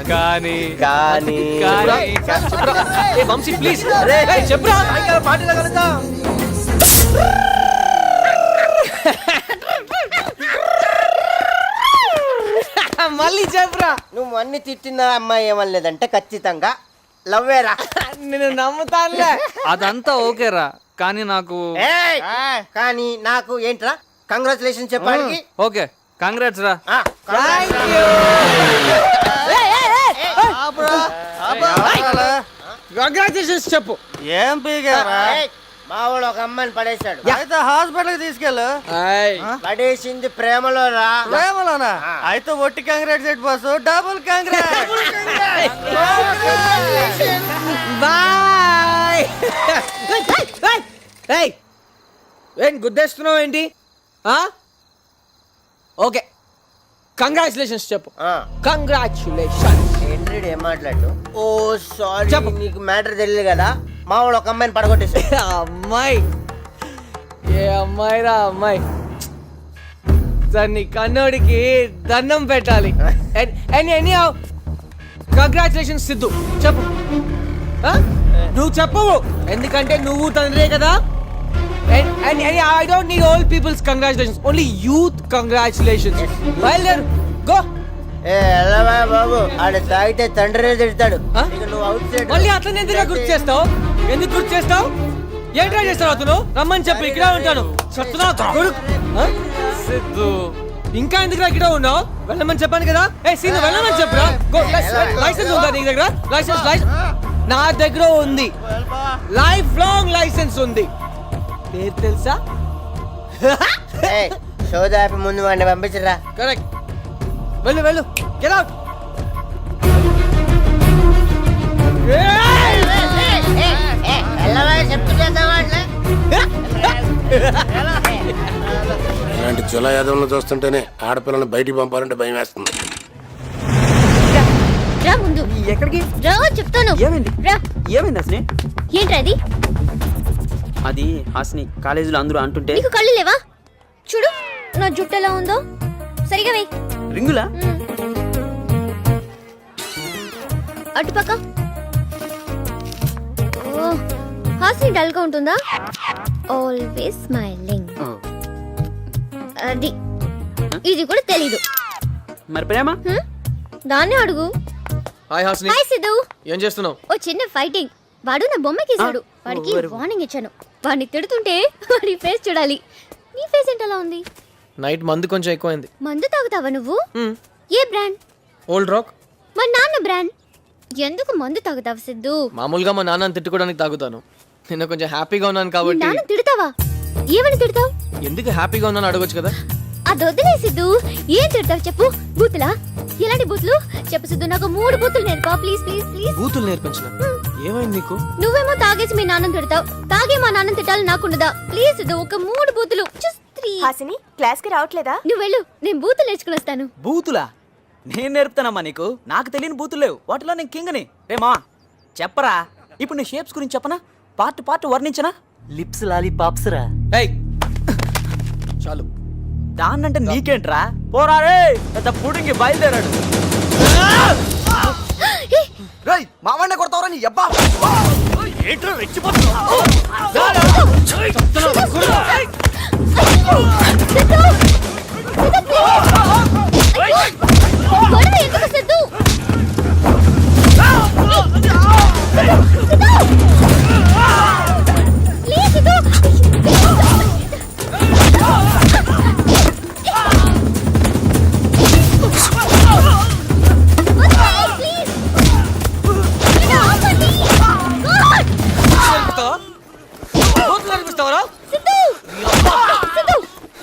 కానీ కానీ ఏ వంశీ ప్లీజ్ చెప్పురా. పార్టీలో కలుద్దాం. మళ్ళీ చెప్పురా. నువ్వు అన్ని తిట్టిన అమ్మాయి ఏమనలేదంటే ఖచ్చితంగా లవ్వేరా. నేను నమ్ముతానులే. అదంతా ఓకేరా, కానీ నాకు కానీ నాకు ఏంట్రా? కంగ్రాచులేషన్ చెప్పడానికి. ఓకే, కంగ్రాట్స్ రా. కంగ్రాచులేషన్స్ చెప్పు. ఏం పీగారా? మావాడు ఒక అమ్మాయిని పడేశాడు. అయితే హాస్పిటల్ తీసుకెళ్ళు. పడేసింది ప్రేమలో రా. ప్రేమలోనా? అయితే ఒట్టి congrats at boss. Double congrats. Bye. ఏం గుద్దేస్తున్నావు ఏంటి? ఓకే కంగ్రాచులేషన్స్ చెప్పు. కంగ్రాచులేషన్. ఏంట్రీడ్ ఏం మాట్లాడు? ఓ సారీ చెప్పు. నీకు మ్యాటర్ తెలియదు కదా, మావాడు ఒక అమ్మాయిని పడగొట్టేశాడు. అమ్మాయి ఏ అమ్మాయి రా అమ్మాయి? దాన్ని కన్నోడికి దండం పెట్టాలి. కంగ్రాచులేషన్స్ సిద్ధు. చెప్పు. నువ్వు చెప్పవు ఎందుకంటే నువ్వు తండ్రే కదా. I don't need all people's congratulations, only youth congratulations. బయలుదేరు, గో. ఏ ఎల్లవా బాబు, ఆడ తాగితే తండ్రినే తిడతాడు. ఇక నువ్వు అవుట్ సైడ్. మళ్ళీ అతను ఎందుకు గుర్తు చేస్తావు? ఎందుకు గుర్తు చేస్తావు? ఏం ట్రై చేస్తావు? అతను రమ్మని చెప్పు, ఇక్కడే ఉంటాను. సిద్ధు ఇంకా ఎందుకు ఇక్కడ ఉన్నావు? వెళ్ళమని చెప్పాను కదా. ఏ సీను వెళ్ళమని చెప్పురా. లైసెన్స్ ఉందా నీ దగ్గర? లైసెన్స్ నా దగ్గర ఉంది. లైఫ్ లాంగ్ లైసెన్స్ ఉంది. పేరు తెలుసా? సోదాపి ముందు వాడిని పంపించరా. కరెక్ట్. వెళ్ళు, గెట్ అవుట్. ఇలాంటి చుల యాదవులను చూస్తుంటేనే ఆడపిల్లని బయటికి పంపాలంటే భయం వేస్తుంది. రా ముందు. ఎక్కడికి? రా చెప్తాను. ఏమైంది? రా. ఏమైంది హాసిని? ఏంట్రా అది? అది హాసిని కాలేజీలో అందరూ అంటుంటే నీకు కళ్ళు లేవా? చూడు నా జుట్టు ఎలా ఉందో. సరిగా వెయ్యి. రింగులా? అటుపక్క. ఓ, హాస్ని డల్ గా ఉంటుందా? Always smiling. అది ఇది కూడా తెలీదు. మరి ప్రేమ? దాన్నే అడుగు. Hi Hasni, hi Siddhu. ఏం చేస్తున్నావు? ఓ చిన్న ఫైటింగ్. వాడు నా బొమ్మ గీసాడు. వాడికి వార్నింగ్ ఇచ్చాను. వాడిని తిడుతుంటే వాడి ఫేస్ చూడాలి. నీ ఫేస్ ఏంటలా ఉంది? నైట్ మందు కొంచెం ఎక్కువైంది. మందు తాగుతావా నువ్వు? ఏ బ్రాండ్? Old rock. మా నాన్న బ్రాండ్. ఎందుకు మందు తాగుతావు సిద్ధు? మామూలుగా మా నాన్నని తిట్టుకోవడానికి తాగుతాను. నిన్న కొంచెం హ్యాపీగా ఉన్నాను మీ కాబట్టి. నాన్న తిడతావా? ఏమని తిడతావు? ఎందుకు హ్యాపీగా ఉన్నాను అడగొచ్చు కదా. అది వదిలే సిద్ధు. ఏం తిడతావు చెప్పు. బూతులా? ఎలాంటి బూతులు చెప్పు సిద్ధు. నాకు 3 బూతులు నేర్పా ప్లీజ్ ప్లీజ్ ప్లీజ్. బూతులు నేర్పించిన ఏమైంది నీకు? నువ్వేమో తాగేసి మీ నాన్నని తిడతావు. తాగే మా నాన్నని తిట్టాలి నాకుండదా? ప్లీజ్ సిద్ధు ఒక 3 బూతులు. జస్ట్ 3. హాసిని క్లాస్ కి రావట్లేదా? నువ్వు వెళ్ళు, నేను బూతులు నేర్చుకుని వస్తాను. బూతులా? నేను నేర్పుతానమ్మా నీకు. నాకు తెలియని బూతులు లేవు. వాటిలో నేను కింగ్ని. రే మా చెప్పరా. ఇప్పుడు నీ షేప్స్ గురించి చెప్పనా? పార్ట్ వర్ణించనా? లిప్స్ లాలీపాప్స్ రా. ఏయ్ చాలు. దాన్నంటే నీకేంట్రా? పోరా రే, పెద్ద పుడింగి బయలుదేరాడు. రేయ్ మావాడినే కొడతావరా నీ అబ్బా. గొడవ ఎందుకు సిద్ధు? ప్లీజ్ సిద్ధు.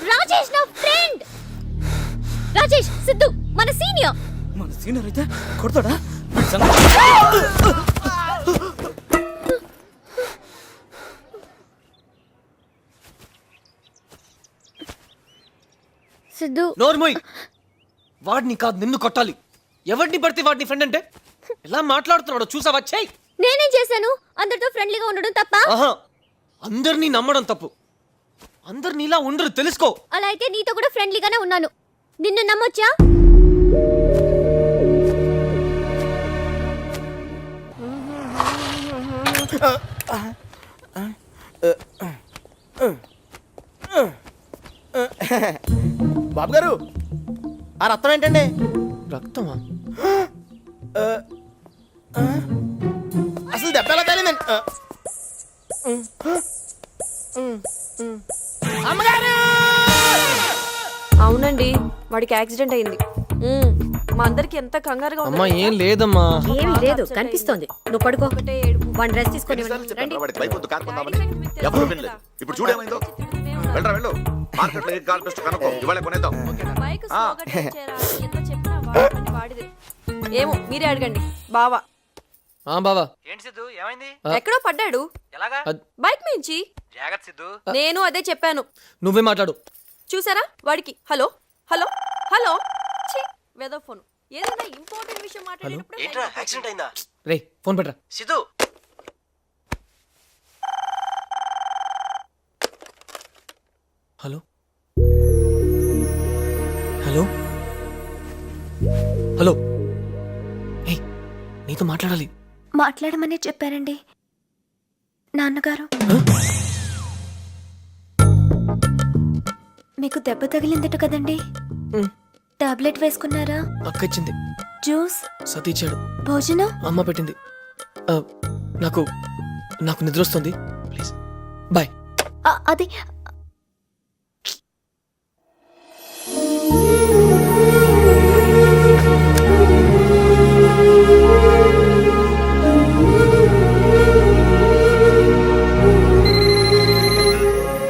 రాజేష్ నా ఫ్రెండ్. రాజేష్ సిద్ధు మన సీనియర్. మన సీనియర్ అయితే కొడతాడా? సిద్ధు నోర్మోయ్. వాడిని కాదు నిన్ను కొట్టాలి. ఎవరిని పడితే వాడిని ఫ్రెండ్ అంటే ఎలా మాట్లాడుతున్నాడో చూసావా? చెయ్. నేనేం చేశాను? అందరితో ఫ్రెండ్లీగా ఉండడం తప్ప? ఆహా, అందరినీ నమ్మడం తప్పు. అందరినీ ఇలా ఉండరు తెలుసుకో. అలా అయితే నీతో కూడా ఫ్రెండ్లీగానే ఉన్నాను. నిన్ను నమ్మొచ్చా? బాబు గారు ఆ రక్తం ఏంటండి? రక్తమా? అసలు దెబ్బ ఎలా తగిలిందండి? అమ్మగారు! అవునండి, వాడికి యాక్సిడెంట్ అయింది. మా అందరికి ఎంత కంగారుగా ఉందో అమ్మా తెలుసా? ఏం లేదమ్మా. ఏమీ లేదు, కనిపిస్తోంది. నువ్వు పడుకో. ఒకటే ఏడుపు. వాడిని వాడికి బైక్ వద్దు, కారు కొందామని. ఎవరు వినలేదు. ఇప్పుడు చూడేమైందో. వెళ్ళరా వెళ్ళు. మార్కెట్లో ఏ కార్ బెస్ట్ కనుక్కో. ఇవాళ కొనేద్దాం. బైక్ స్లోగా డ్రైవ్ చేయరా? ఎంత చెప్పినా వాడమంటే వాడిదే. ఏమో మీరే అడగండి. బావా బావా ఏంటి సిద్ధు ఏమైంది? ఎక్కడో పడ్డాడు. ఎలాగా? బైక్ మించి. జాగ్రత్త సిద్ధు. నేను అదే చెప్పాను. నువ్వే మాట్లాడు. చూసారా వాడికి హలో హలో హలో ఛీ, వెదో ఫోన్. ఏదైనా ఇంపార్టెంట్ విషయం మాట్లాడేటప్పుడు ఏంట్రా యాక్సిడెంట్ అయిందా? రే ఫోన్ పెట్టరా. Siddhu hello hello hello. ఏయ్ నీతో మాట్లాడాలి. మాట్లాడమనే చెప్పారండి నాన్నగారు. మీకు దెబ్బ తగిలిందట కదండి? టాబ్లెట్ వేసుకున్నారా? అక్క ఇచ్చింది. జ్యూస్? సతీచ్చాడు. భోజనం? అమ్మ పెట్టింది. నాకు నాకు నిద్ర వస్తుంది. Please bye. అది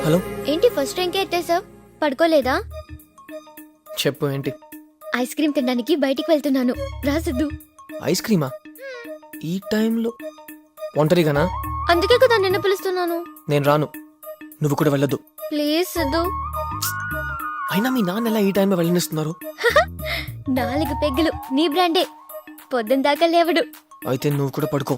హలో. ఏంటి ఫస్ట్ ర్యాంకే ఎత్తేసావు? పడుకోలేదా? చెప్పు ఏంటి? ఐస్ క్రీమ్ తినడానికి బయటికి వెళ్తున్నాను. రా సిద్ధు. ఐస్ క్రీమా? ఈ టైంలో ఒంటరిగానా? అందుకే కదా నిన్ను పిలుస్తున్నాను. నేను రాను, నువ్వు కూడా వెళ్ళొద్దు. ప్లీజ్ సిద్ధు. అయినా మీ నాన్న ఎలా ఈ టైంలో వెళ్ళనిస్తున్నారు? 4 పెగ్గులు నీ బ్రాండే, పొద్దున దాకా లేవడు. అయితే నువ్వు కూడా పడుకో.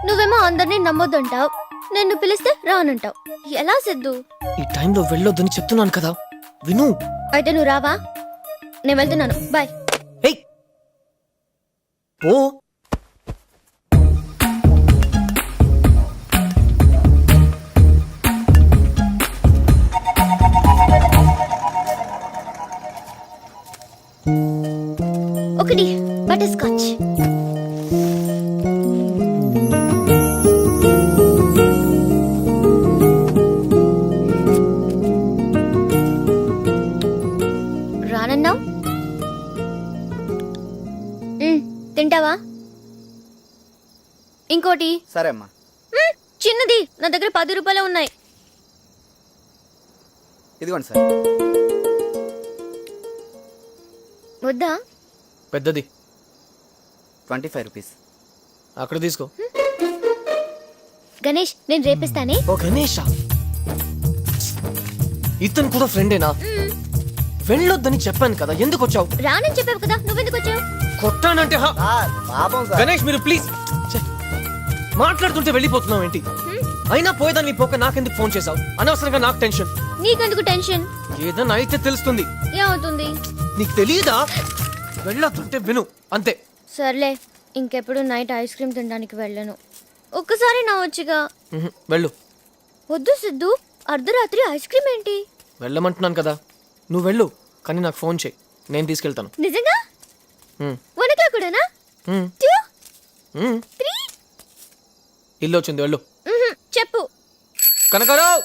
నువ్వేమో అందరినీ నమ్మొద్దంటావు, నిన్ను పిలిస్తే రానంటావు. ఎలా సిద్ధు? ఈ టైంలో వెళ్ళొద్దని చెప్తున్నాను కదా, విను. అయితే నువ్వు రావా? నేను వెళ్తున్నాను, బాయ్. ఏయ్ ఓ ఒకటి బటర్ స్కాచ్. రానన్నావు, తింటావా? ఇంకోటి. సరే అమ్మా. చిన్నది, నా దగ్గర 10 రూపాయలు ఉన్నాయి. ఇదిగోండి సార్. వద్దా? పెద్దది 25 రూపీస్. అక్కడ తీసుకో. గణేష్, నేను రేపిస్తానే. ఓ గణేషా, ఇతను కూడా ఫ్రెండేనా? వెళ్ళొద్దని చెప్పాను కదా, ఎందుకు వచ్చావు? రానని చెప్పావు కదా, నువ్వెందుకు వచ్చావు? కొట్టానంటే పాపం సార్. గణేష్ మీరు ప్లీజ్. మాట్లాడుతుంటే వెళ్ళిపోతున్నావు ఏంటి? అయినా పోయేదాన్ని పోక నాకెందుకు ఫోన్ చేసావు? అనవసరంగా నాకు టెన్షన్. నీకెందుకు టెన్షన్? ఏదన్నా అయితే తెలుస్తుంది. ఏమవుతుంది? నీకు తెలీదా? వెళ్ళొద్దంటే విను, అంతే. సర్లే, ఇంకెప్పుడు నైట్ ఐస్ క్రీమ్ తినడానికి వెళ్ళను. ఒక్కసారి నా వచ్చిగా. వెళ్ళు. వద్దు సిద్ధు, అర్ధరాత్రి ఐస్ క్రీమ్ ఏంటి? వెళ్ళమంటున్నాను కదా, నువ్వు వెళ్ళు. కానీ నాకు ఫోన్ చేయి, నేను తీసుకెళ్తాను. నిజంగా? 1 o'clock కూడానా? 2, 3. ఇల్లు వచ్చింది, వెళ్ళు. చెప్పు. కనకారావు,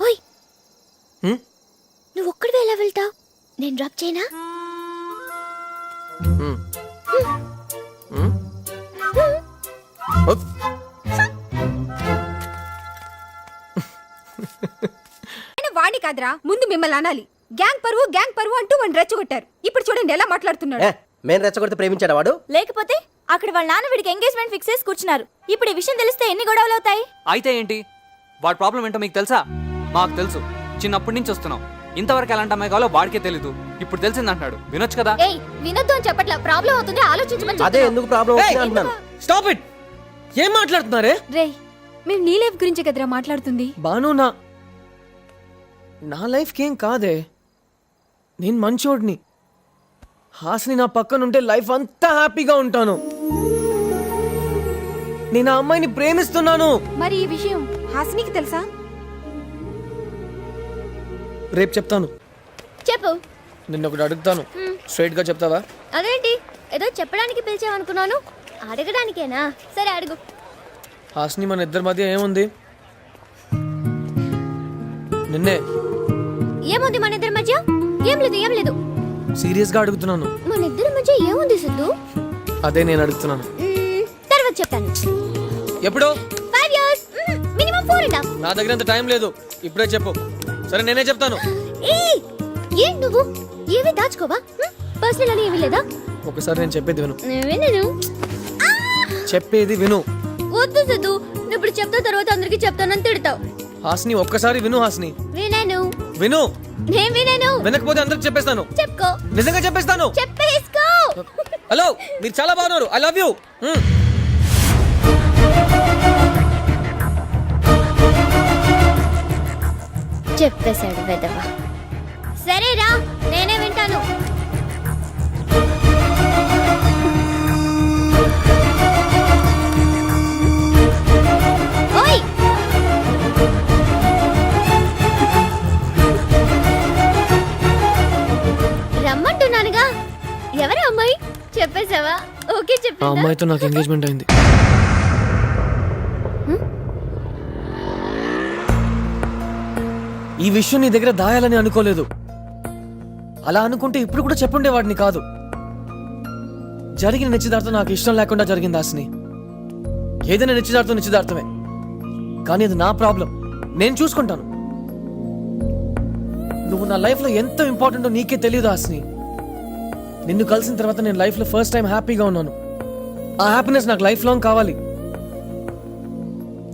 ఓయ్, నువ్వు ఒక్కడివే ఎలా వెళ్తావు? నేను డ్రాప్ చేయనా? వాణి కాదురా, ముందు మిమ్మల్ని అనాలి. గ్యాంగ్ పరువు అంటూ వాడిని రెచ్చగొట్టారు. ఇప్పుడు చూడండి ఎలా మాట్లాడుతున్నాడు. మేము రెచ్చగొడితే ప్రేమించాడు వాడు? లేకపోతే అక్కడ వాళ్ళ నాన్న వీడికి ఎంగేజ్మెంట్ ఫిక్స్ చేసి కూర్చున్నారు. ఇప్పుడు ఈ విషయం తెలిస్తే ఎన్ని గొడవలు అవుతాయి? అయితే ఏంటి? వాడి ప్రాబ్లం ఏంటో మీకు తెలుసా? మాకు తెలుసు, చిన్నప్పటి నుంచి వస్తున్నాం. ఇంతవరకు ఎలాంటి అమ్మాయి కావాలో వాడికే తెలీదు. ఇప్పుడు తెలిసిందంటున్నాడు, వినొచ్చు కదా. ఏయ్, వినొద్దు అని చెప్పట్లా, ప్రాబ్లం అవుతుంది, ఆలోచించమని. అదే ఎందుకు ప్రాబ్లం అవుతుంది అంటున్నాను. Stop it. ఏం మాట్లాడుతున్నారే? రే, మేము నీ లైఫ్ గురించి కదరా మాట్లాడుతుంది. బాను, నా లైఫ్కి ఏం కాదే. నేను మంచోడిని. హాసిని నా పక్కనుంటే లైఫ్ అంతా హ్యాపీగా ఉంటాను. నేను ఆ అమ్మాయిని ప్రేమిస్తున్నాను. మరి ఈ విషయం హాసినికి తెలుసా? రేపు చెప్తాను. చెప్పు. నిన్నొకటి అడుగుతాను, స్ట్రైట్ గా చెప్తావా? అదేంటి, ఏదో చెప్పడానికి పిలిచావనుకున్నాను, అడగడానికేనా? సరే అడుగు. హాసిని, మన ఇద్దరి మధ్య ఏముంది? నిన్నే. ఏముంది మన ఇద్దరి మధ్య? ఏం లేదు, ఏం లేదు. సీరియస్ గా అడుగుతున్నాను. మన ఇద్దరి మధ్య ఏముంది సిద్ధు? అదే నేను అడుగుతున్నాను. తర్వాత చెప్తాను. ఎప్పుడు? 5 years, మినిమం 4.5. నా దగ్గర అంత టైం లేదు, ఇప్పుడే చెప్పు. సరే, నేనే చెప్తాను. ఏయ్, ఏం నువ్వు ఏవి దాచుకోవా? పర్సనల్ అని ఏమీ లేదా? ఒకసారి నేను చెప్పేది విను. వినను. చెప్పేది విను. వద్దు సిద్ధు, నువ్వు ఇప్పుడు చెప్తా, తర్వాత అందరికి చెప్తానని తిడతావు. హాసిని, ఒక్కసారి విను. హాసిని, వినను. విను. నేను వినను. వినకపోతే అందరికి చెప్పేస్తాను. చెప్పుకో. నిజంగా చెప్పేస్తాను. చెప్పేసుకో. హలో, మీరు చాలా బాగున్నారు. I love you. చెప్పేశాడు వెదవా. సరేరా, నేనే వింటాను. ఓయ్, రమ్మంటున్నానుగా. ఎవరు అమ్మాయి? చెప్పేశావా? ఓకే ఆ చెప్పేదా? అమ్మాయితో నాకు ఎంగేజ్మెంట్ అయింది. ఈ విషయం నీ దగ్గర దాయాలని అనుకోలేదు. అలా అనుకుంటే ఇప్పుడు కూడా చెప్పుండేవాడిని కాదు. జరిగిన నిశ్చితార్థం నాకు ఇష్టం లేకుండా జరిగింది హాసిని. ఏదైనా నిశ్చితార్థమే, కానీ అది నా ప్రాబ్లం, నేను చూసుకుంటాను. నువ్వు నా లైఫ్లో ఎంత ఇంపార్టెంటో నీకే తెలియదు హాసిని. నిన్ను కలిసిన తర్వాత నేను లైఫ్లో ఫస్ట్ టైం హ్యాపీగా ఉన్నాను. ఆ హ్యాపీనెస్ నాకు లైఫ్ లాంగ్ కావాలి.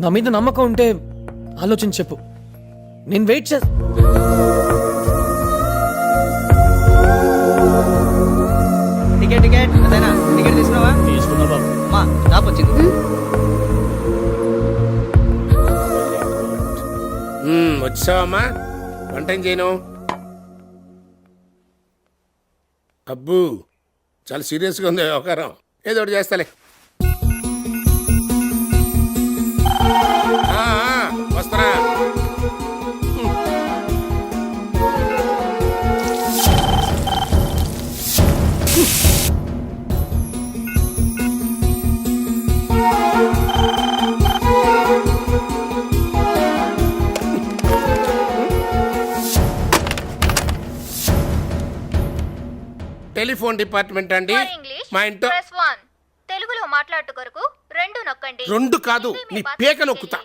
నా మీద నమ్మకం ఉంటే ఆలోచించి చెప్పు. నేను వెయిట్ చే టికెట్ టికెట్ అదేనా టికెట్ తీసుకున్నావా? తీసుకున్నా బాబు. మా టాప్ వచ్చింది. వచ్చావమ్మా? వంట ఏం చేయను? అబ్బు చాలా సీరియస్గా ఉంది వ్యవహారం. ఏదో ఒకటి చేస్తాలే. వస్తారా? టెలిఫోన్ డిపార్ట్మెంట్ అండి. మా ఇంట్లో తెలుగులో మాట్లాడుతూ కొరకు 2 నొక్కండి. 2 కాదు, నీ పేక నొక్కుతా.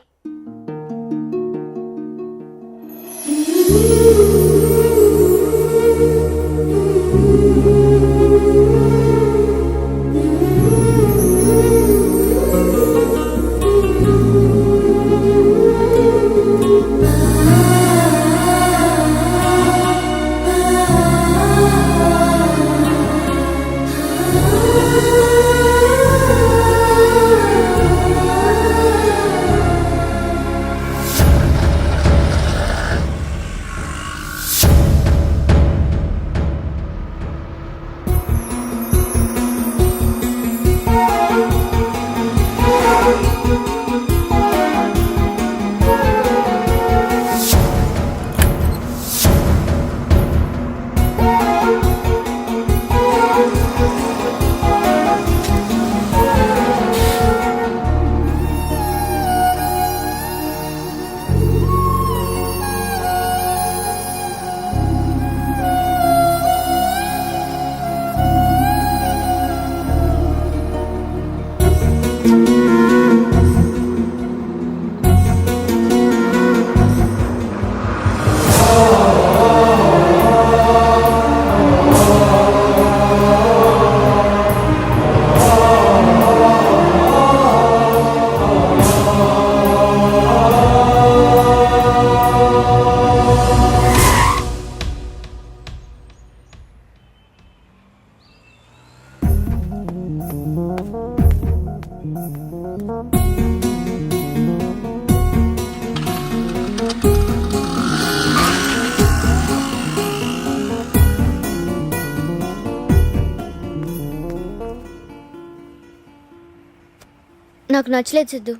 నాకు నచ్చలేదు సిద్ధు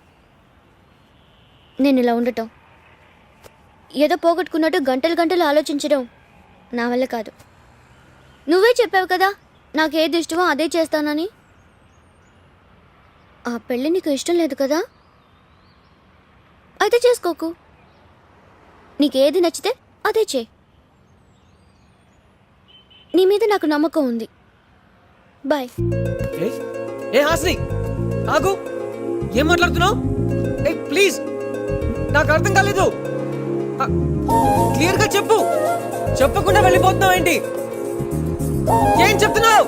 నేను ఇలా ఉండటం. ఏదో పోగొట్టుకున్నట్టు గంటలు గంటలు ఆలోచించడం నా వల్ల కాదు. నువ్వే చెప్పావు కదా నాకు ఏది ఇష్టమో అదే చేస్తానని. ఆ పెళ్ళి నీకు ఇష్టం లేదు కదా, అయితే చేసుకోకు. నీకేది నచ్చితే అదే చేయి. నీ మీద నాకు నమ్మకం ఉంది. బాయ్. ఏ హాసిని ఆగు. ఏం మాట్లాడుతున్నావు? ఏ ప్లీజ్, నాకు అర్థం కాలేదు. క్లియర్ గా చెప్పు. చెప్పకుండా వెళ్ళిపోతున్నావు ఏంటి? ఏం చెప్తున్నావు?